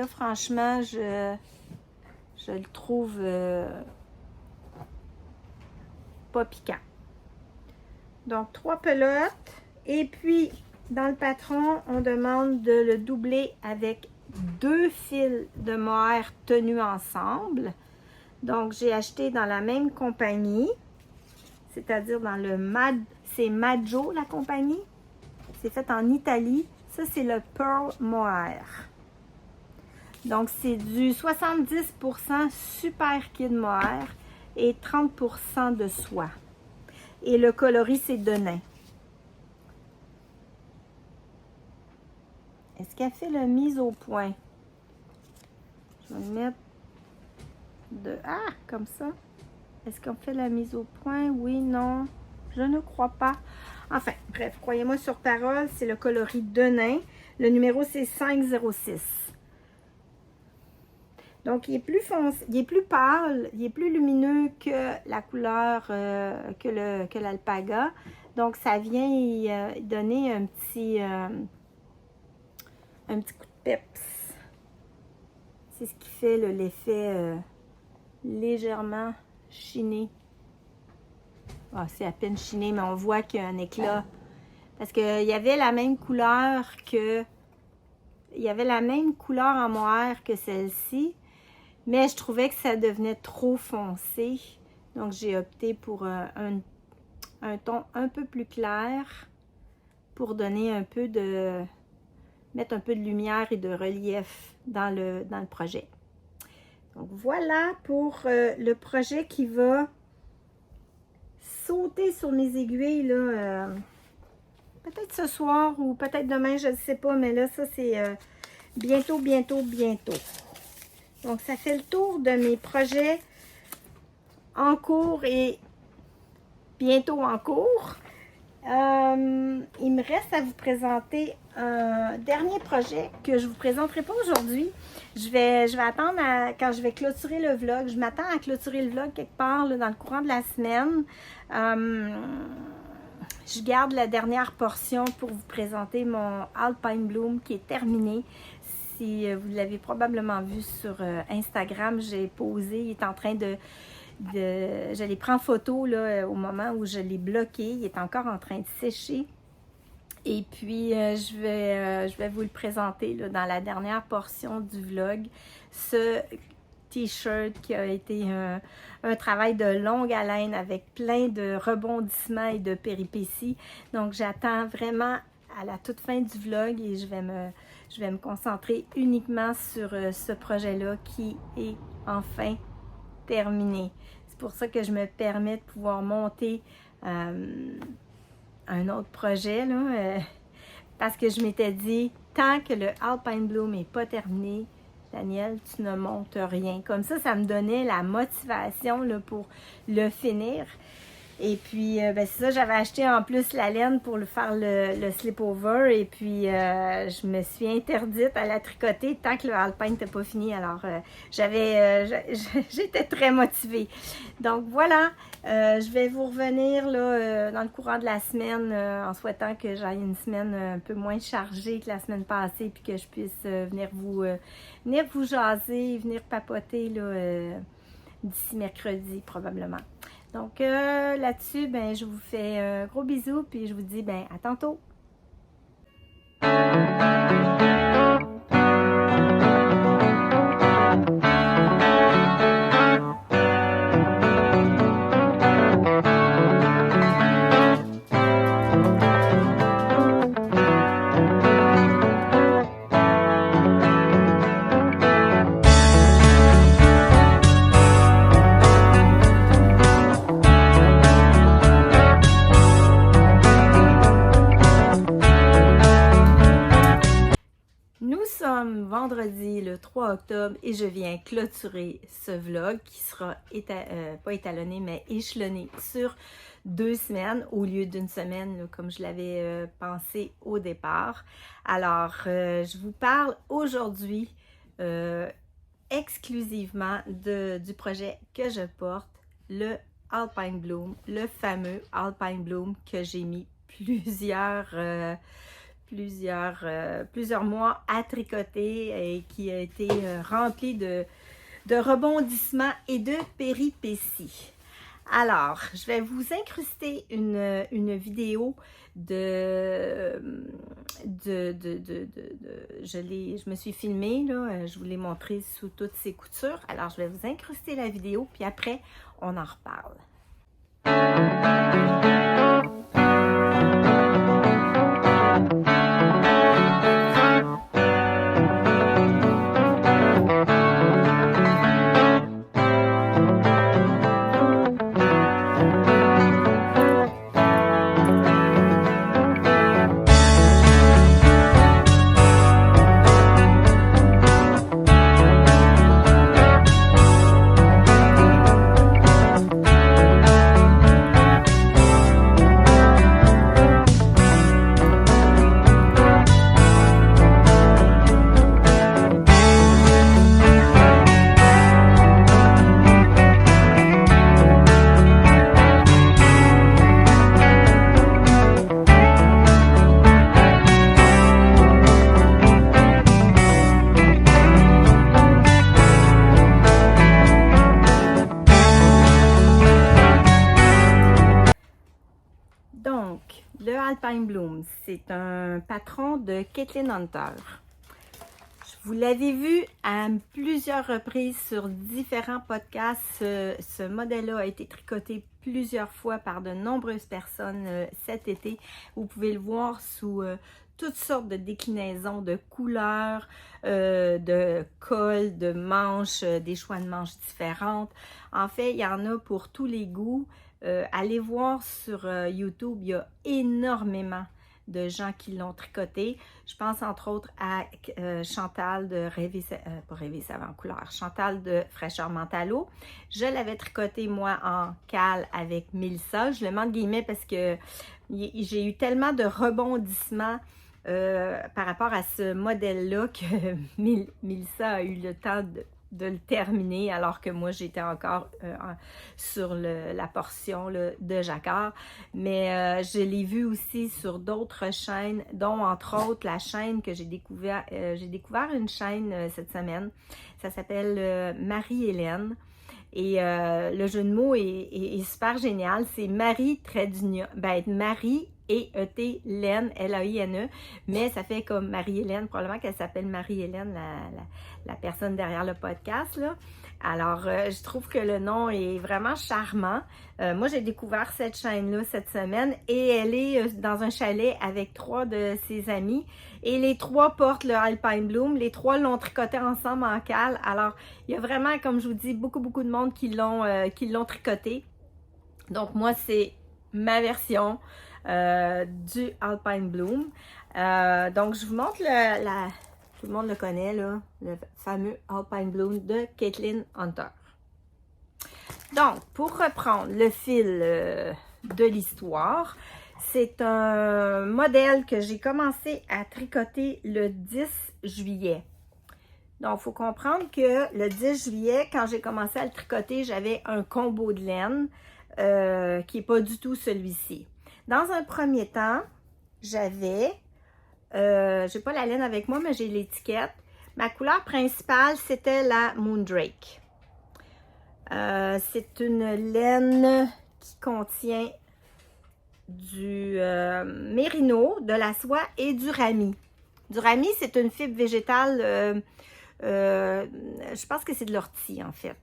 franchement, je le trouve pas piquant. Donc, 3 pelotes. Et puis, dans le patron, on demande de le doubler avec 2 fils de mohair tenus ensemble. Donc, j'ai acheté dans la même compagnie, c'est-à-dire dans le c'est Maggio, la compagnie. C'est fait en Italie. Ça, c'est le Pearl Mohair. Donc, c'est du 70% super kid mohair et 30% de soie. Et le coloris, c'est de nain. Est-ce qu'elle fait la mise au point? Je vais le mettre comme ça. Est-ce qu'on fait la mise au point? Oui, non. Je ne crois pas. Enfin, bref, croyez-moi sur parole, c'est le coloris de nain. Le numéro, c'est 506. Donc, il est plus foncé, il est plus pâle, il est plus lumineux que la couleur que l'alpaga. Donc, ça vient y donner un petit coup de peps. C'est ce qui fait l'effet légèrement chiné. Ah, c'est à peine chiné, mais on voit qu'il y a un éclat. Parce qu'il y avait la même couleur en mohair que celle-ci. Mais je trouvais que ça devenait trop foncé. Donc, j'ai opté pour un ton un peu plus clair pour donner mettre un peu de lumière et de relief dans le projet. Donc, voilà pour le projet qui va sauter sur mes aiguilles, là, peut-être ce soir ou peut-être demain, je ne sais pas, mais là, ça, c'est bientôt. Donc, ça fait le tour de mes projets en cours et bientôt en cours. Il me reste à vous présenter un dernier projet que je ne vous présenterai pas aujourd'hui. Je vais attendre quand je vais clôturer le vlog. Je m'attends à clôturer le vlog quelque part là, dans le courant de la semaine. Je garde la dernière portion pour vous présenter mon Alpine Bloom qui est terminé. Si vous l'avez probablement vu sur Instagram, j'ai posé, il est en train je l'ai pris en photo là, au moment où je l'ai bloqué. Il est encore en train de sécher. Et puis, je vais vous le présenter là, dans la dernière portion du vlog. Ce t-shirt qui a été un travail de longue haleine avec plein de rebondissements et de péripéties. Donc, j'attends vraiment à la toute fin du vlog et je vais me concentrer uniquement sur ce projet-là qui est enfin terminé. C'est pour ça que je me permets de pouvoir monter un autre projet, là, parce que je m'étais dit, tant que le Alpine Bloom n'est pas terminé, Danielle, tu ne montes rien. Comme ça me donnait la motivation là, pour le finir. Et puis, ben c'est ça, j'avais acheté en plus la laine pour faire le slip-over. Et puis, je me suis interdite à la tricoter tant que le alpine n'était pas fini. Alors, j'étais très motivée. Donc, voilà. Je vais vous revenir là, dans le courant de la semaine en souhaitant que j'aille une semaine un peu moins chargée que la semaine passée. Puis que je puisse venir vous jaser, venir papoter là, d'ici mercredi probablement. Donc là-dessus, ben, je vous fais un gros bisou, puis je vous dis ben, à tantôt! Vendredi le 3 octobre et je viens clôturer ce vlog qui sera pas étalonné mais échelonné sur 2 semaines au lieu d'une semaine là, comme je l'avais pensé au départ. Alors je vous parle aujourd'hui exclusivement du projet que je porte, le Alpine Bloom, le fameux Alpine Bloom que j'ai mis plusieurs mois à tricoter et qui a été rempli de rebondissements et de péripéties. Alors, je vais vous incruster une vidéo je me suis filmée, là, je vous l'ai montré sous toutes ses coutures. Alors, je vais vous incruster la vidéo, puis après, on en reparle. Alpine Bloom, c'est un patron de Caitlin Hunter. Vous l'avez vu à plusieurs reprises sur différents podcasts. Ce modèle-là a été tricoté plusieurs fois par de nombreuses personnes cet été. Vous pouvez le voir sous toutes sortes de déclinaisons de couleurs, de cols, de manches, des choix de manches différentes. En fait, il y en a pour tous les goûts. Allez voir sur YouTube, il y a énormément de gens qui l'ont tricoté. Je pense entre autres à Chantal de Rêver Savant Couleur, Chantal de Fraîcheur Mentalo. Je l'avais tricoté moi en cale avec Mélissa. Je le mets en guillemets parce que j'ai eu tellement de rebondissements par rapport à ce modèle-là que Mélissa a eu le temps de le terminer alors que moi j'étais encore sur la portion là, de jacquard, mais je l'ai vu aussi sur d'autres chaînes, dont entre autres la chaîne que j'ai découvert une chaîne cette semaine, ça s'appelle Marie-Hélène. Et le jeu de mots est super génial, c'est Marie Marie E-E-T, Laine, L-A-I-N-E, mais ça fait comme Marie-Hélène, probablement qu'elle s'appelle Marie-Hélène, la personne derrière le podcast, là. Alors, je trouve que le nom est vraiment charmant. Moi, j'ai découvert cette chaîne-là cette semaine et elle est dans un chalet avec 3 de ses amis. Et les 3 portent le Alpine Bloom. Les 3 l'ont tricoté ensemble en cale. Alors, il y a vraiment, comme je vous dis, beaucoup de monde qui l'ont tricoté. Donc, moi, c'est ma version du Alpine Bloom. Donc, je vous montre tout le monde le connaît, là, le fameux Alpine Bloom de Caitlin Hunter. Donc, pour reprendre le fil de l'histoire. C'est un modèle que j'ai commencé à tricoter le 10 juillet. Donc, il faut comprendre que le 10 juillet, quand j'ai commencé à le tricoter, j'avais un combo de laine qui n'est pas du tout celui-ci. Dans un premier temps, j'avais, j'ai pas la laine avec moi, mais j'ai l'étiquette. Ma couleur principale, c'était la Moondrake. C'est une laine qui contient du mérino, de la soie et du rami. Du rami, c'est une fibre végétale, je pense que c'est de l'ortie en fait.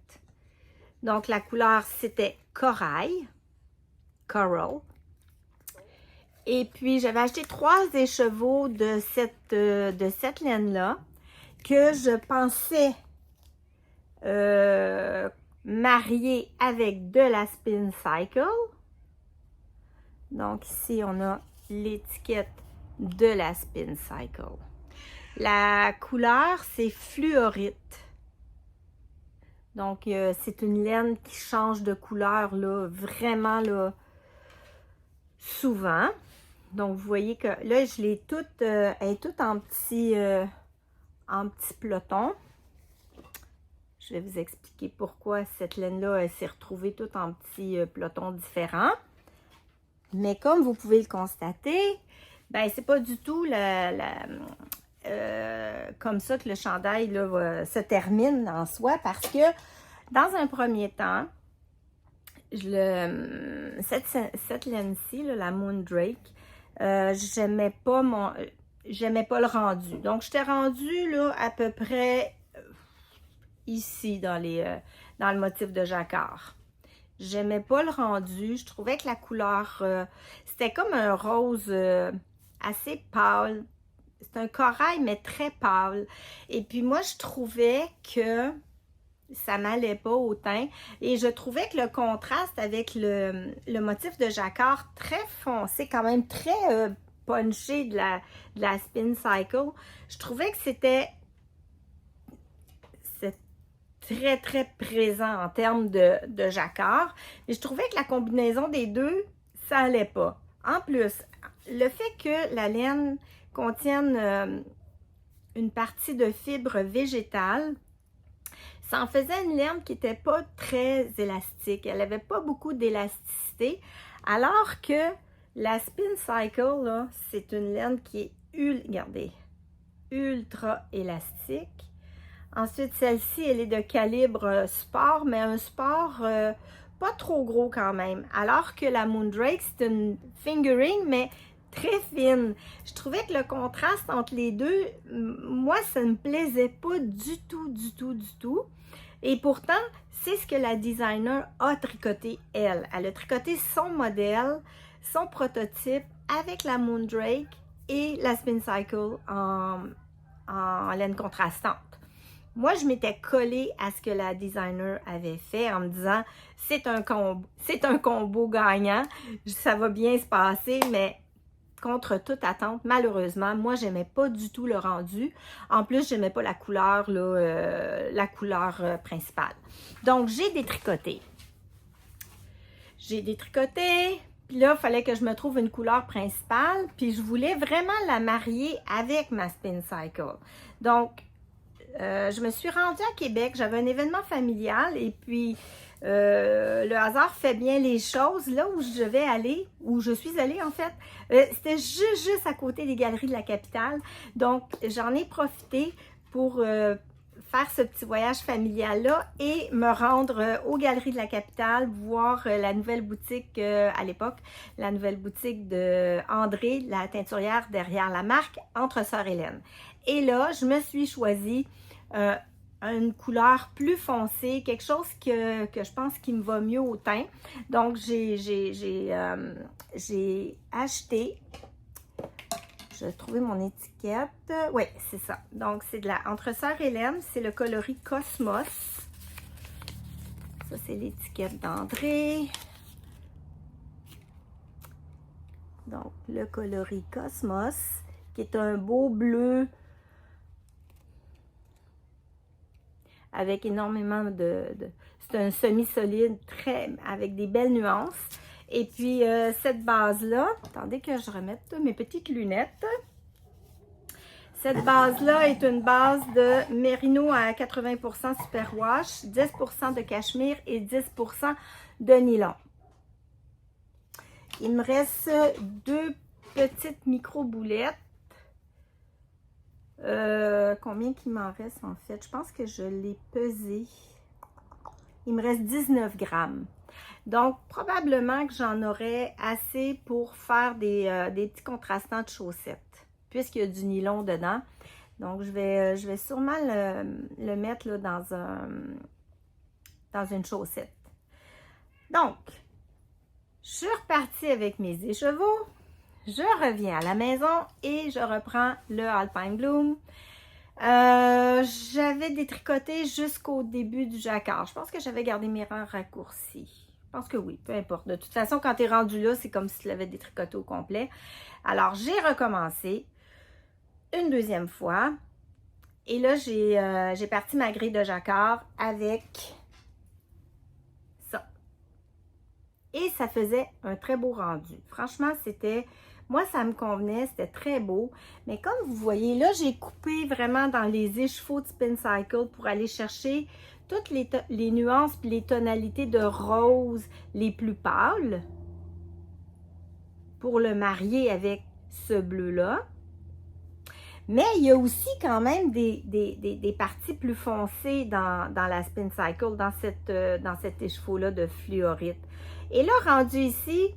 Donc la couleur, c'était corail, coral. Et puis j'avais acheté 3 écheveaux de cette laine-là que je pensais marier avec de la Spin Cycle. Donc ici, on a l'étiquette de la Spin Cycle. La couleur, c'est fluorite. Donc, c'est une laine qui change de couleur, là, vraiment, là, souvent. Donc, vous voyez que là, je l'ai toute, elle est toute en petits pelotons. Je vais vous expliquer pourquoi cette laine-là, elle s'est retrouvée toute en petits pelotons différents. Mais comme vous pouvez le constater, ben c'est pas du tout comme ça que le chandail là, se termine en soi, parce que dans un premier temps, cette laine-ci, la Moondrake, j'aimais pas le rendu. Donc, j'étais rendue là, à peu près ici dans le motif de jacquard. J'aimais pas le rendu. Je trouvais que la couleur, c'était comme un rose assez pâle. C'est un corail, mais très pâle. Et puis moi, je trouvais que ça m'allait pas au teint. Et je trouvais que le contraste avec le motif de jacquard très foncé, quand même très punché de la Spin Cycle, je trouvais que c'était très, très présent en termes de jacquard. Mais je trouvais que la combinaison des deux, ça allait pas. En plus, le fait que la laine contienne une partie de fibres végétales, ça en faisait une laine qui n'était pas très élastique. Elle n'avait pas beaucoup d'élasticité. Alors que la Spin Cycle, c'est une laine qui est, regardez, ultra élastique. Ensuite, celle-ci, elle est de calibre sport, mais un sport pas trop gros quand même. Alors que la Moondrake, c'est une fingering, mais très fine. Je trouvais que le contraste entre les deux, moi, ça ne me plaisait pas du tout, du tout, du tout. Et pourtant, c'est ce que la designer a tricoté, elle. Elle a tricoté son modèle, son prototype avec la Moondrake et la Spin Cycle en laine contrastante. Moi, je m'étais collée à ce que la designer avait fait en me disant c'est un combo gagnant, ça va bien se passer, mais contre toute attente, malheureusement, moi, j'aimais pas du tout le rendu. En plus, j'aimais pas la couleur, la couleur principale. Donc, j'ai détricoté. Puis là, il fallait que je me trouve une couleur principale, puis je voulais vraiment la marier avec ma Spin Cycle. Donc, je me suis rendue à Québec, j'avais un événement familial et puis le hasard fait bien les choses. Là où je vais aller, où je suis allée en fait, c'était juste à côté des Galeries de la Capitale. Donc, j'en ai profité pour faire ce petit voyage familial-là et me rendre aux Galeries de la Capitale, voir la nouvelle boutique à l'époque, la nouvelle boutique de André, la teinturière derrière la marque Entre Sœurs Hélène. Et là, je me suis choisie une couleur plus foncée, quelque chose que je pense qui me va mieux au teint. Donc, j'ai acheté, je vais trouver mon étiquette. Oui, c'est ça. Donc, c'est de la Entre Sœurs Hélène, c'est le coloris Cosmos. Ça, c'est l'étiquette d'André. Donc, le coloris Cosmos, qui est un beau bleu avec énormément c'est un semi-solide, avec des belles nuances. Et puis, cette base-là, attendez que je remette mes petites lunettes. Cette base-là est une base de Merino à 80% superwash, 10% de cachemire et 10% de nylon. Il me reste 2 petites micro-boulettes. Combien qu'il m'en reste en fait? Je pense que je l'ai pesé. Il me reste 19 grammes. Donc, probablement que j'en aurais assez pour faire des petits contrastants de chaussettes, puisqu'il y a du nylon dedans. Donc, je vais sûrement le mettre là, dans une chaussette. Donc, je suis repartie avec mes écheveaux. Je reviens à la maison et je reprends le Alpine Bloom. J'avais détricoté jusqu'au début du jacquard. Je pense que j'avais gardé mes rangs raccourcis. Je pense que oui, peu importe. De toute façon, quand tu es rendu là, c'est comme si tu l'avais détricoté au complet. Alors, j'ai recommencé une deuxième fois. Et là, j'ai parti ma grille de jacquard avec ça. Et ça faisait un très beau rendu. Franchement, moi, ça me convenait, c'était très beau. Mais comme vous voyez, là, j'ai coupé vraiment dans les écheveaux de Spin Cycle pour aller chercher toutes les nuances et les tonalités de rose les plus pâles pour le marier avec ce bleu-là. Mais il y a aussi quand même des parties plus foncées dans la Spin Cycle, dans cet écheveau-là de fluorite. Et là, rendu ici,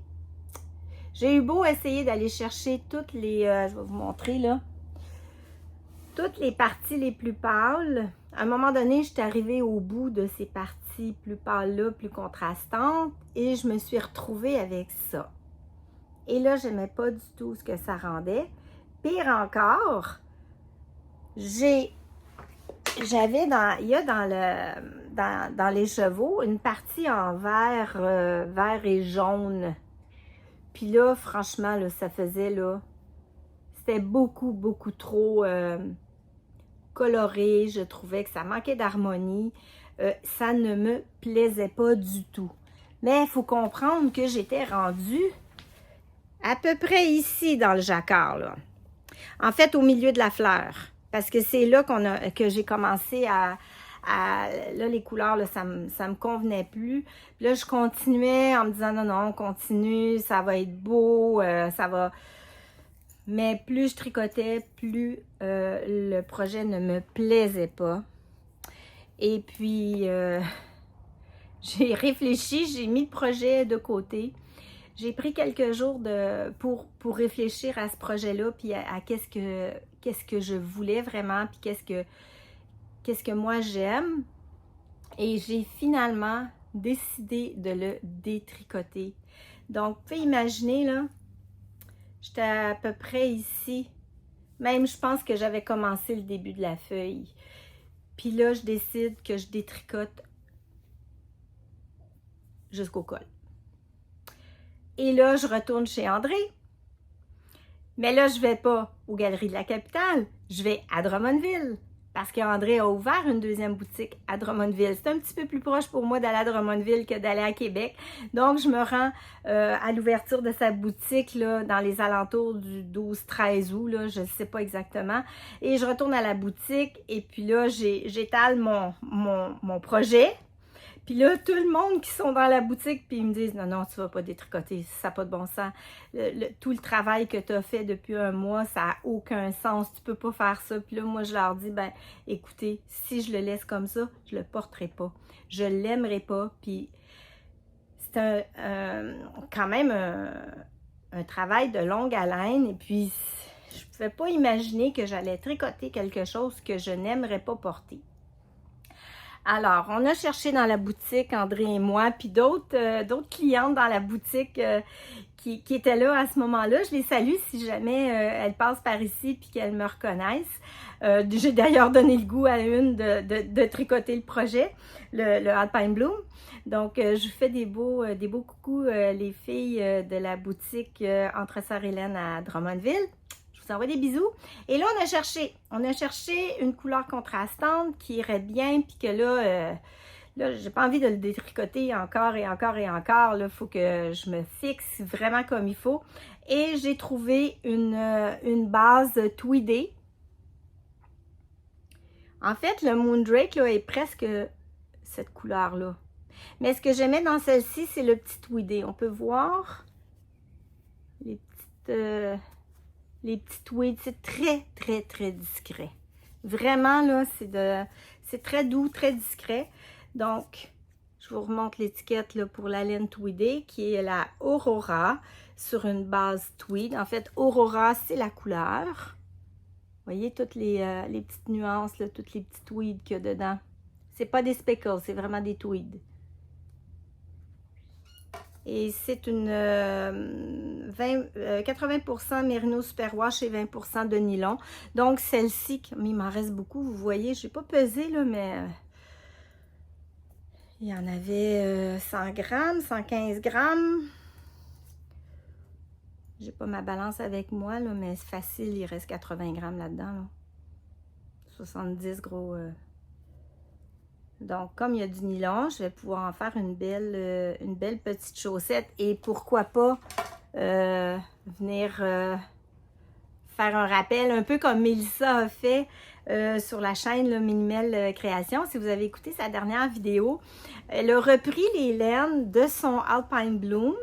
j'ai eu beau essayer d'aller chercher toutes les, je vais vous montrer là, toutes les parties les plus pâles. À un moment donné, je suis arrivée au bout de ces parties plus pâles-là, plus contrastantes, et je me suis retrouvée avec ça. Et là, je n'aimais pas du tout ce que ça rendait. Pire encore, il y a dans les chevaux une partie en vert et jaune. Puis là, franchement, là, ça faisait, là, c'était beaucoup, beaucoup trop coloré. Je trouvais que ça manquait d'harmonie. Ça ne me plaisait pas du tout. Mais il faut comprendre que j'étais rendue à peu près ici dans le jacquard, là. En fait, au milieu de la fleur. Parce que c'est là que j'ai commencé là, les couleurs, là, ça me convenait plus. Puis là, je continuais en me disant, non, on continue, ça va être beau, ça va... Mais plus je tricotais, plus le projet ne me plaisait pas. Et puis, j'ai réfléchi, j'ai mis le projet de côté. J'ai pris quelques jours pour réfléchir à ce projet-là, puis à qu'est-ce que je voulais vraiment, puis qu'est-ce que moi j'aime. Et j'ai finalement décidé de le détricoter. Donc, vous pouvez imaginer, là, j'étais à peu près ici. Même, je pense que j'avais commencé le début de la feuille. Puis là, je décide que je détricote jusqu'au col. Et là, je retourne chez André. Mais là, je ne vais pas aux Galeries de la Capitale, je vais à Drummondville. Parce qu'André a ouvert une deuxième boutique à Drummondville. C'est un petit peu plus proche pour moi d'aller à Drummondville que d'aller à Québec. Donc, je me rends à l'ouverture de sa boutique là, dans les alentours du 12-13 août, là, je ne sais pas exactement. Et je retourne à la boutique et puis là, j'étale mon projet. Puis là, tout le monde qui sont dans la boutique, puis ils me disent « Non, tu vas pas détricoter, ça n'a pas de bon sens. Tout le travail que tu as fait depuis un mois, ça n'a aucun sens, tu peux pas faire ça. » Puis là, moi, je leur dis « Ben, écoutez, si je le laisse comme ça, je le porterai pas. Je l'aimerai pas. » Puis c'est quand même un travail de longue haleine. Et puis, je ne pouvais pas imaginer que j'allais tricoter quelque chose que je n'aimerais pas porter. Alors, on a cherché dans la boutique, André et moi, puis d'autres clientes dans la boutique qui étaient là à ce moment-là. Je les salue si jamais elles passent par ici puis qu'elles me reconnaissent. J'ai d'ailleurs donné le goût à une de tricoter le projet, le Alpine Bloom. Donc, je vous fais des beaux coucous, les filles de la boutique Entre Sœurs Hélène à Drummondville. Je vous envoie des bisous. Et là, on a cherché une couleur contrastante qui irait bien, puis que là, là, j'ai pas envie de le détricoter encore et encore et encore. Là, il faut que je me fixe vraiment comme il faut. Et j'ai trouvé une base tweedée. En fait, le Moondrake là, est presque cette couleur-là. Mais ce que j'aimais dans celle-ci, c'est le petit tweedé. On peut voir les petits tweeds. C'est très, très, très discret. Vraiment, là, c'est très doux, très discret. Donc, je vous remonte l'étiquette là, pour la laine tweedée, qui est la Aurora, sur une base tweed. En fait, Aurora, c'est la couleur. Vous voyez toutes les petites nuances, là, toutes les petits tweeds qu'il y a dedans. C'est pas des speckles, c'est vraiment des tweeds. Et c'est une 80% Merino Superwash et 20% de nylon. Donc celle-ci, il m'en reste beaucoup, vous voyez, je n'ai pas pesé là, mais il y en avait 100 grammes, 115 grammes. J'ai pas ma balance avec moi, là, mais c'est facile, il reste 80 grammes là-dedans. Là. 70 gros. Donc, comme il y a du nylon, je vais pouvoir en faire une belle petite chaussette. Et pourquoi pas venir faire un rappel, un peu comme Mélissa a fait sur la chaîne là, Minimel Création. Si vous avez écouté sa dernière vidéo, elle a repris les laines de son Alpine Bloom.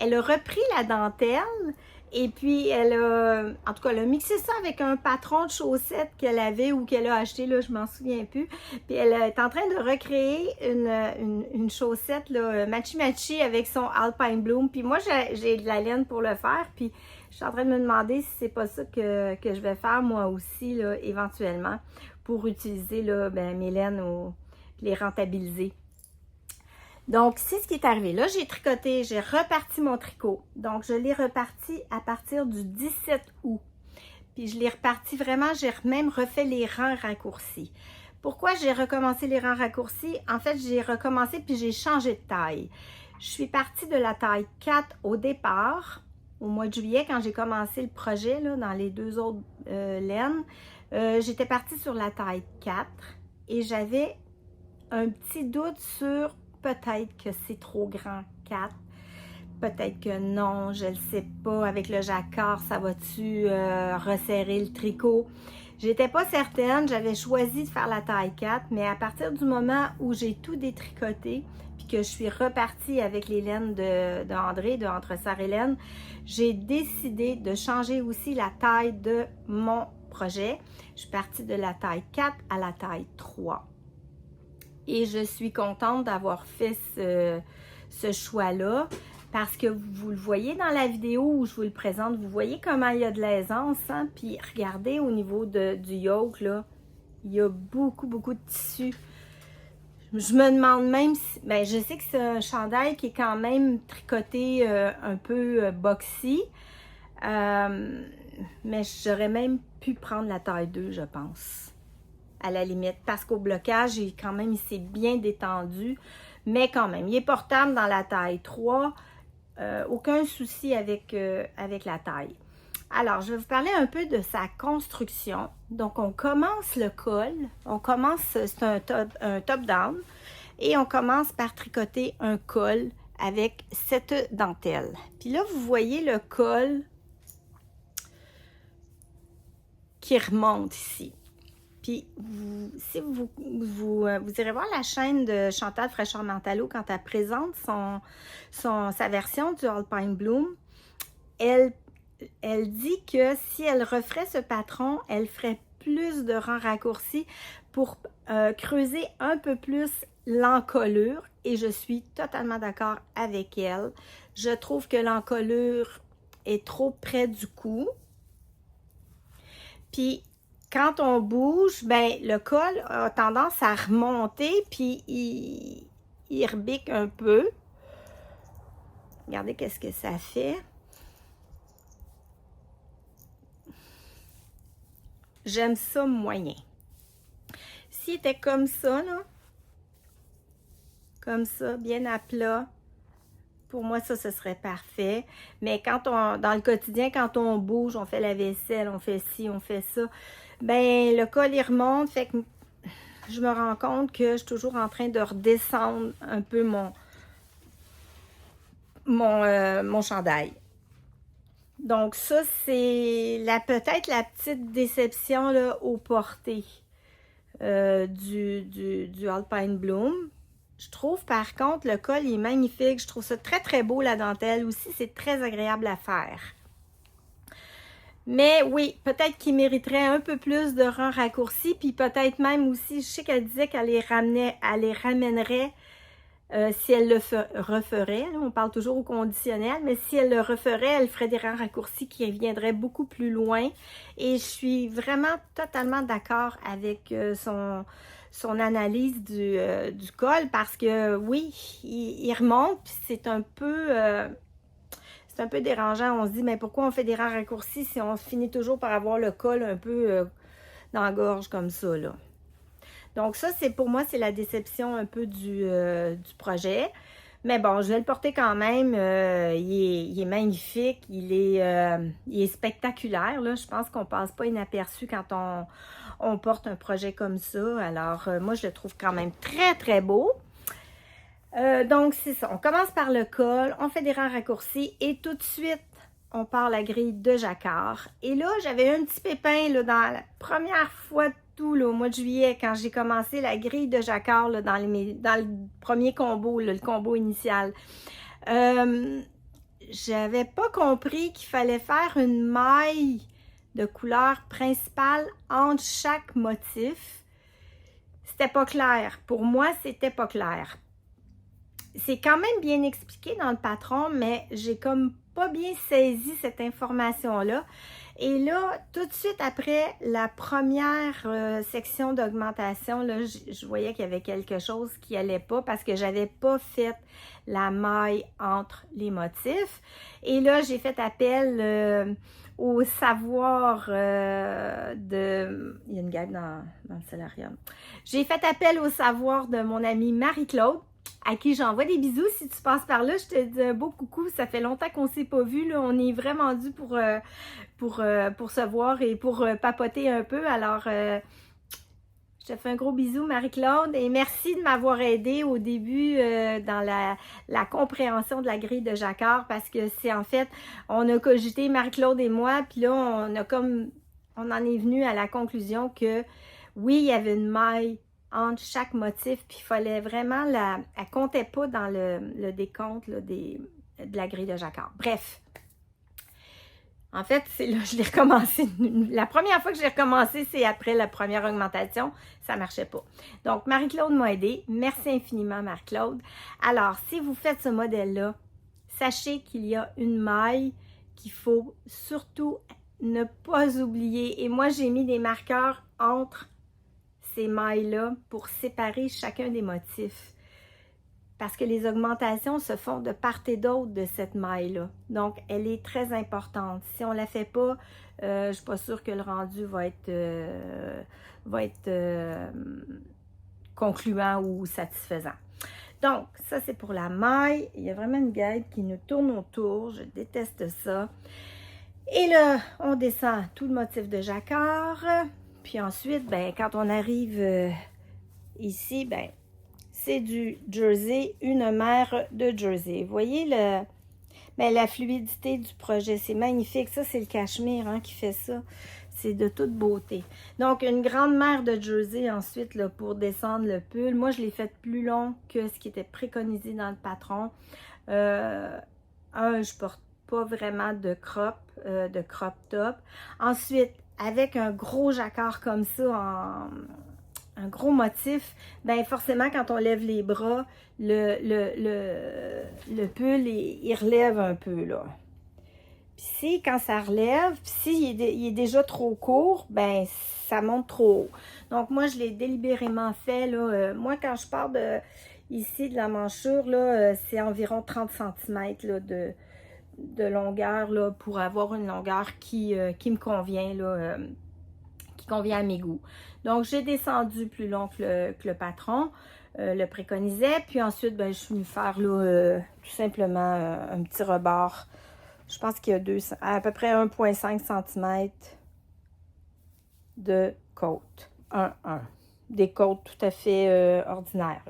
Elle a repris la dentelle et puis elle a, en tout cas, elle a mixé ça avec un patron de chaussettes qu'elle avait ou qu'elle a acheté, là, je m'en souviens plus. Puis elle est en train de recréer une chaussette là, matchy-matchy avec son Alpine Bloom. Puis moi, j'ai de la laine pour le faire. Puis je suis en train de me demander si c'est pas ça que je vais faire moi aussi, là, éventuellement, pour utiliser là, mes laines ou les rentabiliser. Donc, c'est ce qui est arrivé. Là, j'ai tricoté, j'ai reparti mon tricot. Donc, je l'ai reparti à partir du 17 août. Puis, je l'ai reparti vraiment, j'ai même refait les rangs raccourcis. Pourquoi j'ai recommencé les rangs raccourcis? En fait, j'ai recommencé puis j'ai changé de taille. Je suis partie de la taille 4 au départ, au mois de juillet, quand j'ai commencé le projet, là, dans les deux autres laines. J'étais partie sur la taille 4 et j'avais un petit doute sur peut-être que c'est trop grand 4, peut-être que non, je ne le sais pas, avec le jacquard, ça va-tu resserrer le tricot? J'étais pas certaine, j'avais choisi de faire la taille 4, mais à partir du moment où j'ai tout détricoté, puis que je suis repartie avec les laines de André, de Entre Sarre et Laine, j'ai décidé de changer aussi la taille de mon projet. Je suis partie de la taille 4 à la taille 3. Et je suis contente d'avoir fait ce choix-là parce que vous le voyez dans la vidéo où je vous le présente, vous voyez comment il y a de l'aisance, hein? Puis regardez au niveau du yoke, là, il y a beaucoup, beaucoup de tissu. Je me demande même si, ben je sais que c'est un chandail qui est quand même tricoté un peu boxy, mais j'aurais même pu prendre la taille 2, je pense. À la limite, parce qu'au blocage, quand même, il s'est bien détendu, mais quand même, il est portable dans la taille 3, aucun souci avec la taille. Alors, je vais vous parler un peu de sa construction. Donc, on commence le col, c'est un top-down, et on commence par tricoter un col avec cette dentelle. Puis là, vous voyez le col qui remonte ici. Puis, si vous irez voir la chaîne de Chantal Fraîcheur-Mentalo quand elle présente sa version du Alpine Bloom, elle dit que si elle referait ce patron, elle ferait plus de rangs raccourcis pour creuser un peu plus l'encolure. Et je suis totalement d'accord avec elle. Je trouve que l'encolure est trop près du cou. Puis, quand on bouge, ben le col a tendance à remonter, puis il rebique un peu. Regardez qu'est-ce que ça fait. J'aime ça moyen. S'il était comme ça, là, comme ça, bien à plat, pour moi, ça, ce serait parfait. Mais dans le quotidien, quand on bouge, on fait la vaisselle, on fait ci, on fait ça, ben le col, il remonte, fait que je me rends compte que je suis toujours en train de redescendre un peu mon chandail. Donc ça, c'est peut-être la petite déception là, au porté du Alpine Bloom. Je trouve par contre le col il est magnifique. Je trouve ça très très beau, la dentelle aussi. C'est très agréable à faire. Mais oui, peut-être qu'il mériterait un peu plus de rangs raccourcis. Puis peut-être même aussi, je sais qu'elle disait qu'elle les ramènerait si elle le referait. Là, on parle toujours au conditionnel, mais si elle le referait, elle ferait des rangs raccourcis qui viendraient beaucoup plus loin. Et je suis vraiment totalement d'accord avec son analyse du col parce que oui, il remonte, puis c'est un peu dérangeant. On se dit, mais pourquoi on fait des rangs raccourcis si on finit toujours par avoir le col un peu dans la gorge comme ça, là. Donc ça, pour moi, c'est la déception un peu du projet. Mais bon, je vais le porter quand même. Il est magnifique, il est spectaculaire, là. Je pense qu'on passe pas inaperçu quand on porte un projet comme ça. Alors, moi, je le trouve quand même très, très beau. Donc, c'est ça. On commence par le col, on fait des rangs raccourcis et tout de suite, on part la grille de jacquard. Et là, j'avais un petit pépin là, dans la première fois de tout, là, au mois de juillet, quand j'ai commencé la grille de jacquard là, dans le premier combo, là, le combo initial. J'avais pas compris qu'il fallait faire une maille de couleur principale entre chaque motif. C'était pas clair. Pour moi, c'était pas clair. C'est quand même bien expliqué dans le patron, mais j'ai comme pas bien saisi cette information-là. Et là, tout de suite après la première section d'augmentation, là, je voyais qu'il y avait quelque chose qui allait pas parce que j'avais pas fait la maille entre les motifs. Et là, j'ai fait appel au savoir de... Il y a une guêpe dans le solarium. J'ai fait appel au savoir de mon amie Marie-Claude, à qui j'envoie des bisous. Si tu passes par là, je te dis un beau coucou. Ça fait longtemps qu'on ne s'est pas vu. Là. On est vraiment dû pour se voir et pour papoter un peu. Alors, je te fais un gros bisou, Marie-Claude. Et merci de m'avoir aidé au début dans la compréhension de la grille de jacquard. Parce que c'est en fait, on a cogité, Marie-Claude et moi. Puis là, on en est venu à la conclusion que oui, il y avait une maille entre chaque motif, puis il fallait vraiment elle comptait pas dans le décompte là, de la grille de jacquard. Bref, en fait, c'est là que je l'ai recommencé. La première fois que j'ai recommencé, c'est après la première augmentation. Ça marchait pas. Donc, Marie-Claude m'a aidé. Merci infiniment, Marie-Claude. Alors, si vous faites ce modèle-là, sachez qu'il y a une maille qu'il faut surtout ne pas oublier. Et moi, j'ai mis des marqueurs entre ces mailles-là pour séparer chacun des motifs. Parce que les augmentations se font de part et d'autre de cette maille-là. Donc, elle est très importante. Si on ne la fait pas, je ne suis pas sûre que le rendu va être concluant ou satisfaisant. Donc, ça, c'est pour la maille. Il y a vraiment une guêpe qui nous tourne autour. Je déteste ça. Et là, on descend tout le motif de jacquard. Puis ensuite, ben, quand on arrive ici, ben, c'est du jersey, une mère de jersey. Vous voyez la fluidité du projet, c'est magnifique. Ça, c'est le cachemire hein, qui fait ça. C'est de toute beauté. Donc, une grande mère de jersey ensuite là, pour descendre le pull. Moi, je l'ai fait plus long que ce qui était préconisé dans le patron. Je porte pas vraiment de crop top. Ensuite, avec un gros jacquard comme ça, un gros motif, ben forcément, quand on lève les bras, le pull, il relève un peu, là. Puis quand ça relève, puis s'il est déjà trop court, ben ça monte trop haut. Donc, moi, je l'ai délibérément fait, là. Moi, quand je pars ici de la manchure, là, c'est environ 30 cm, là, de longueur là, pour avoir une longueur qui me convient, là, qui convient à mes goûts. Donc, j'ai descendu plus long que le patron le préconisait. Puis ensuite, ben, je suis venue faire là, tout simplement un petit rebord. Je pense qu'il y a à peu près 1,5 cm de côte. 1. des côtes tout à fait ordinaires.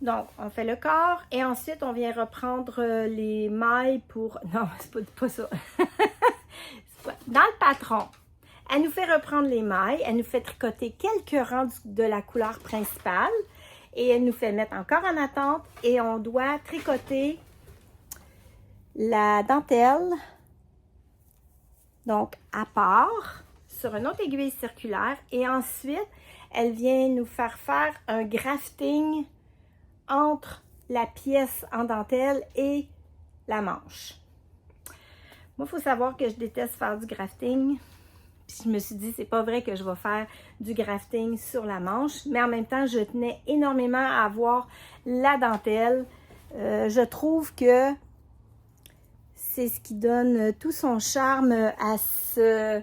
Donc, on fait le corps et ensuite, on vient reprendre les mailles pour... Non, c'est pas ça. Dans le patron, elle nous fait reprendre les mailles, elle nous fait tricoter quelques rangs de la couleur principale et elle nous fait mettre encore en attente et on doit tricoter la dentelle, donc à part, sur une autre aiguille circulaire et ensuite, elle vient nous faire un grafting entre la pièce en dentelle et la manche. Moi, il faut savoir que je déteste faire du grafting. Puis je me suis dit, c'est pas vrai que je vais faire du grafting sur la manche, mais en même temps, je tenais énormément à avoir la dentelle. Je trouve que c'est ce qui donne tout son charme à ce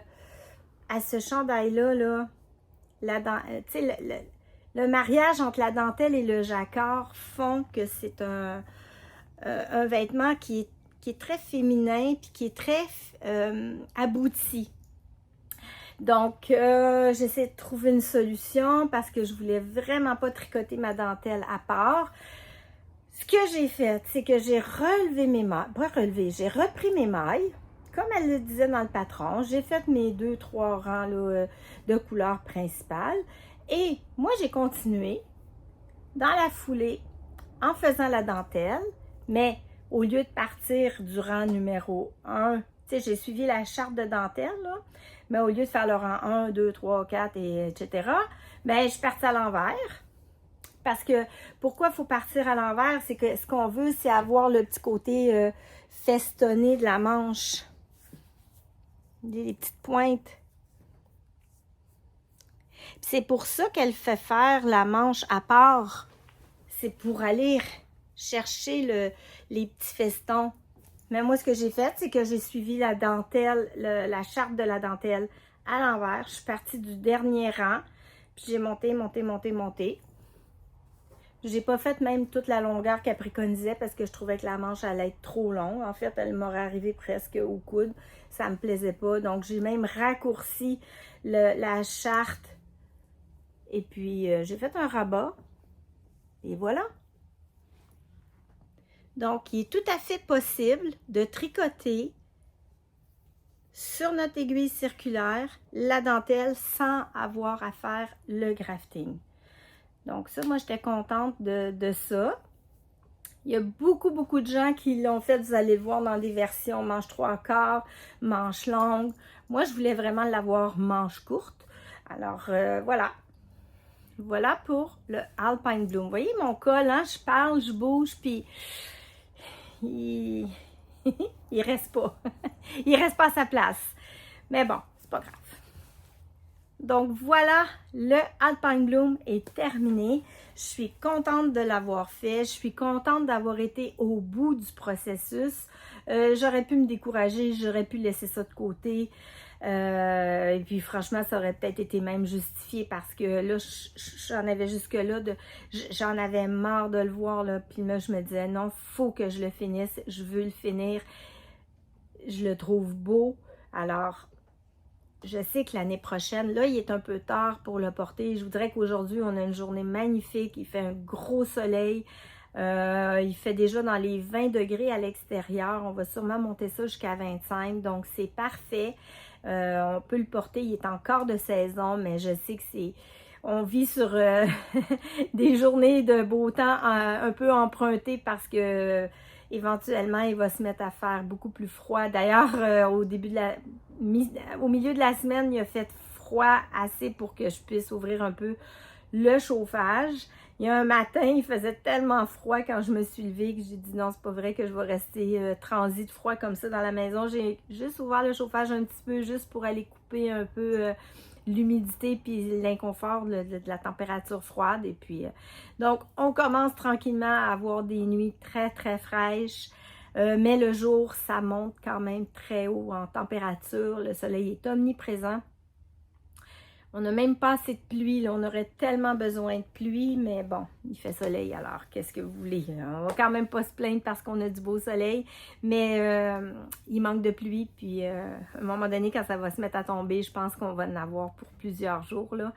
chandail-là. Le mariage entre la dentelle et le jacquard font que c'est un vêtement qui est très féminin et qui est très abouti. Donc, j'essaie de trouver une solution parce que je voulais vraiment pas tricoter ma dentelle à part. Ce que j'ai fait, c'est que j'ai relevé mes mailles, j'ai repris mes mailles, comme elle le disait dans le patron. J'ai fait mes 2-3 rangs là, de couleur principale. Et moi, j'ai continué dans la foulée en faisant la dentelle, mais au lieu de partir du rang numéro 1, tu sais, j'ai suivi la charte de dentelle, là, mais au lieu de faire le rang 1, 2, 3, 4, etc., bien, je suis partie à l'envers. Parce que, pourquoi il faut partir à l'envers? C'est que ce qu'on veut, c'est avoir le petit côté festonné de la manche. Les petites pointes. C'est pour ça qu'elle fait faire la manche à part. C'est pour aller chercher les petits festons. Mais moi, ce que j'ai fait, c'est que j'ai suivi la dentelle, la charte de la dentelle à l'envers. Je suis partie du dernier rang, puis j'ai monté, monté, monté, monté. J'ai pas fait même toute la longueur qu'elle préconisait parce que je trouvais que la manche allait être trop longue. En fait, elle m'aurait arrivé presque au coude. Ça me plaisait pas. Donc, j'ai même raccourci la charte. Et puis, j'ai fait un rabat. Et voilà. Donc, il est tout à fait possible de tricoter sur notre aiguille circulaire la dentelle sans avoir à faire le grafting. Donc ça, moi, j'étais contente de ça. Il y a beaucoup, beaucoup de gens qui l'ont fait. Vous allez le voir dans des versions manche 3/4, manche longue. Moi, je voulais vraiment l'avoir manche courte. Alors, voilà. Voilà pour le Alpine Bloom. Vous voyez mon col, hein? Je parle, je bouge, puis il reste pas. Il reste pas à sa place. Mais bon, c'est pas grave. Donc voilà, le Alpine Bloom est terminé. Je suis contente de l'avoir fait. Je suis contente d'avoir été au bout du processus. J'aurais pu me décourager, j'aurais pu laisser ça de côté. Et puis franchement, ça aurait peut-être été même justifié parce que là, j'en avais jusque-là, j'en avais marre de le voir, là. Puis là, je me disais, non, faut que je le finisse. Je veux le finir. Je le trouve beau. Alors, je sais que l'année prochaine, là, il est un peu tard pour le porter. Je vous dirais qu'aujourd'hui, on a une journée magnifique. Il fait un gros soleil. Il fait déjà dans les 20 degrés à l'extérieur. On va sûrement monter ça jusqu'à 25. Donc, c'est parfait. On peut le porter. Il est encore de saison, mais je sais que c'est... On vit sur des journées de beau temps un peu empruntées parce que éventuellement, il va se mettre à faire beaucoup plus froid. D'ailleurs, au milieu de la semaine, il a fait froid assez pour que je puisse ouvrir un peu le chauffage. Il y a un matin, il faisait tellement froid quand je me suis levée que j'ai dit non, c'est pas vrai que je vais rester transi de froid comme ça dans la maison. J'ai juste ouvert le chauffage un petit peu juste pour aller couper un peu l'humidité puis l'inconfort de la température froide. Et puis, donc, on commence tranquillement à avoir des nuits très, très fraîches. Mais le jour, ça monte quand même très haut en température. Le soleil est omniprésent. On n'a même pas assez de pluie. Là. On aurait tellement besoin de pluie, mais bon, il fait soleil. Alors, qu'est-ce que vous voulez? On va quand même pas se plaindre parce qu'on a du beau soleil, mais il manque de pluie. Puis, à un moment donné, quand ça va se mettre à tomber, je pense qu'on va en avoir pour plusieurs jours, là.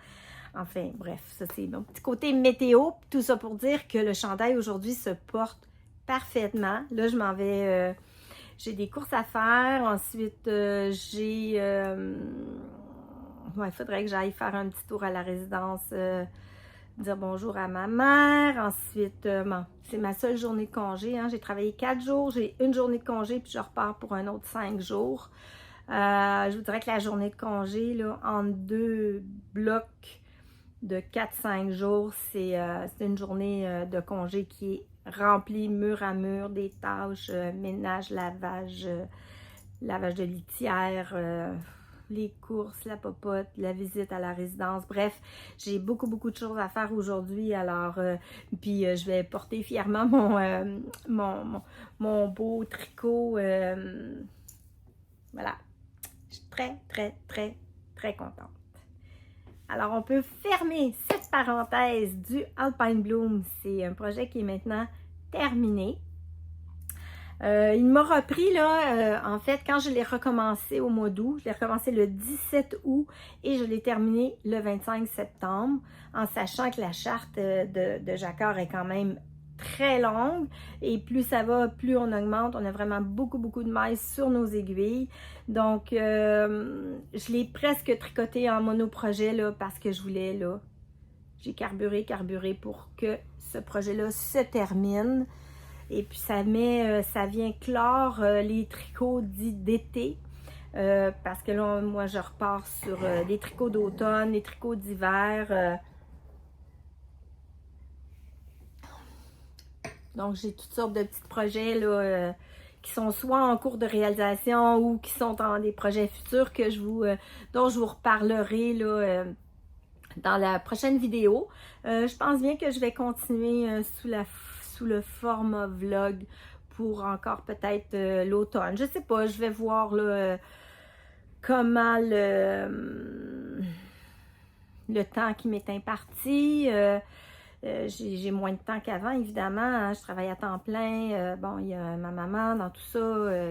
Enfin, bref, ça c'est mon petit côté météo. Tout ça pour dire que le chandail aujourd'hui se porte parfaitement. Là, je m'en vais... j'ai des courses à faire. Ensuite, il faudrait que j'aille faire un petit tour à la résidence, dire bonjour à ma mère. Ensuite, bon, c'est ma seule journée de congé. Hein. J'ai travaillé 4 jours, j'ai une journée de congé, puis je repars pour un autre 5 jours. Je vous dirais que la journée de congé, là, en 2 blocs de 4-5 jours, c'est une journée de congé qui est remplie mur à mur, des tâches, ménage, lavage, lavage de litière, les courses, la popote, la visite à la résidence. Bref, j'ai beaucoup de choses à faire aujourd'hui. Alors, puis je vais porter fièrement mon beau tricot. Voilà. Je suis très contente. Alors, on peut fermer cette parenthèse du Alpine Bloom. C'est un projet qui est maintenant terminé. Il m'a repris, là, en fait, quand je l'ai recommencé au mois d'août, je l'ai recommencé le 17 août et je l'ai terminé le 25 septembre, en sachant que la charte de Jacquard est quand même très longue et plus ça va, plus on augmente. On a vraiment beaucoup de mailles sur nos aiguilles. Donc, je l'ai presque tricoté en monoprojet là, parce que je voulais, là, j'ai carburé pour que ce projet-là se termine. Et puis, ça vient clore les tricots dits d'été. Parce que là, moi, je repars sur les tricots d'automne, les tricots d'hiver. Donc, j'ai toutes sortes de petits projets là, qui sont soit en cours de réalisation ou qui sont dans des projets futurs que dont je vous reparlerai là, dans la prochaine vidéo. Je pense bien que je vais continuer sous le format vlog pour encore peut-être l'automne. Je sais pas, je vais voir là, comment le temps qui m'est imparti. J'ai moins de temps qu'avant, évidemment. Hein. Je travaille à temps plein. Bon, il y a ma maman dans tout ça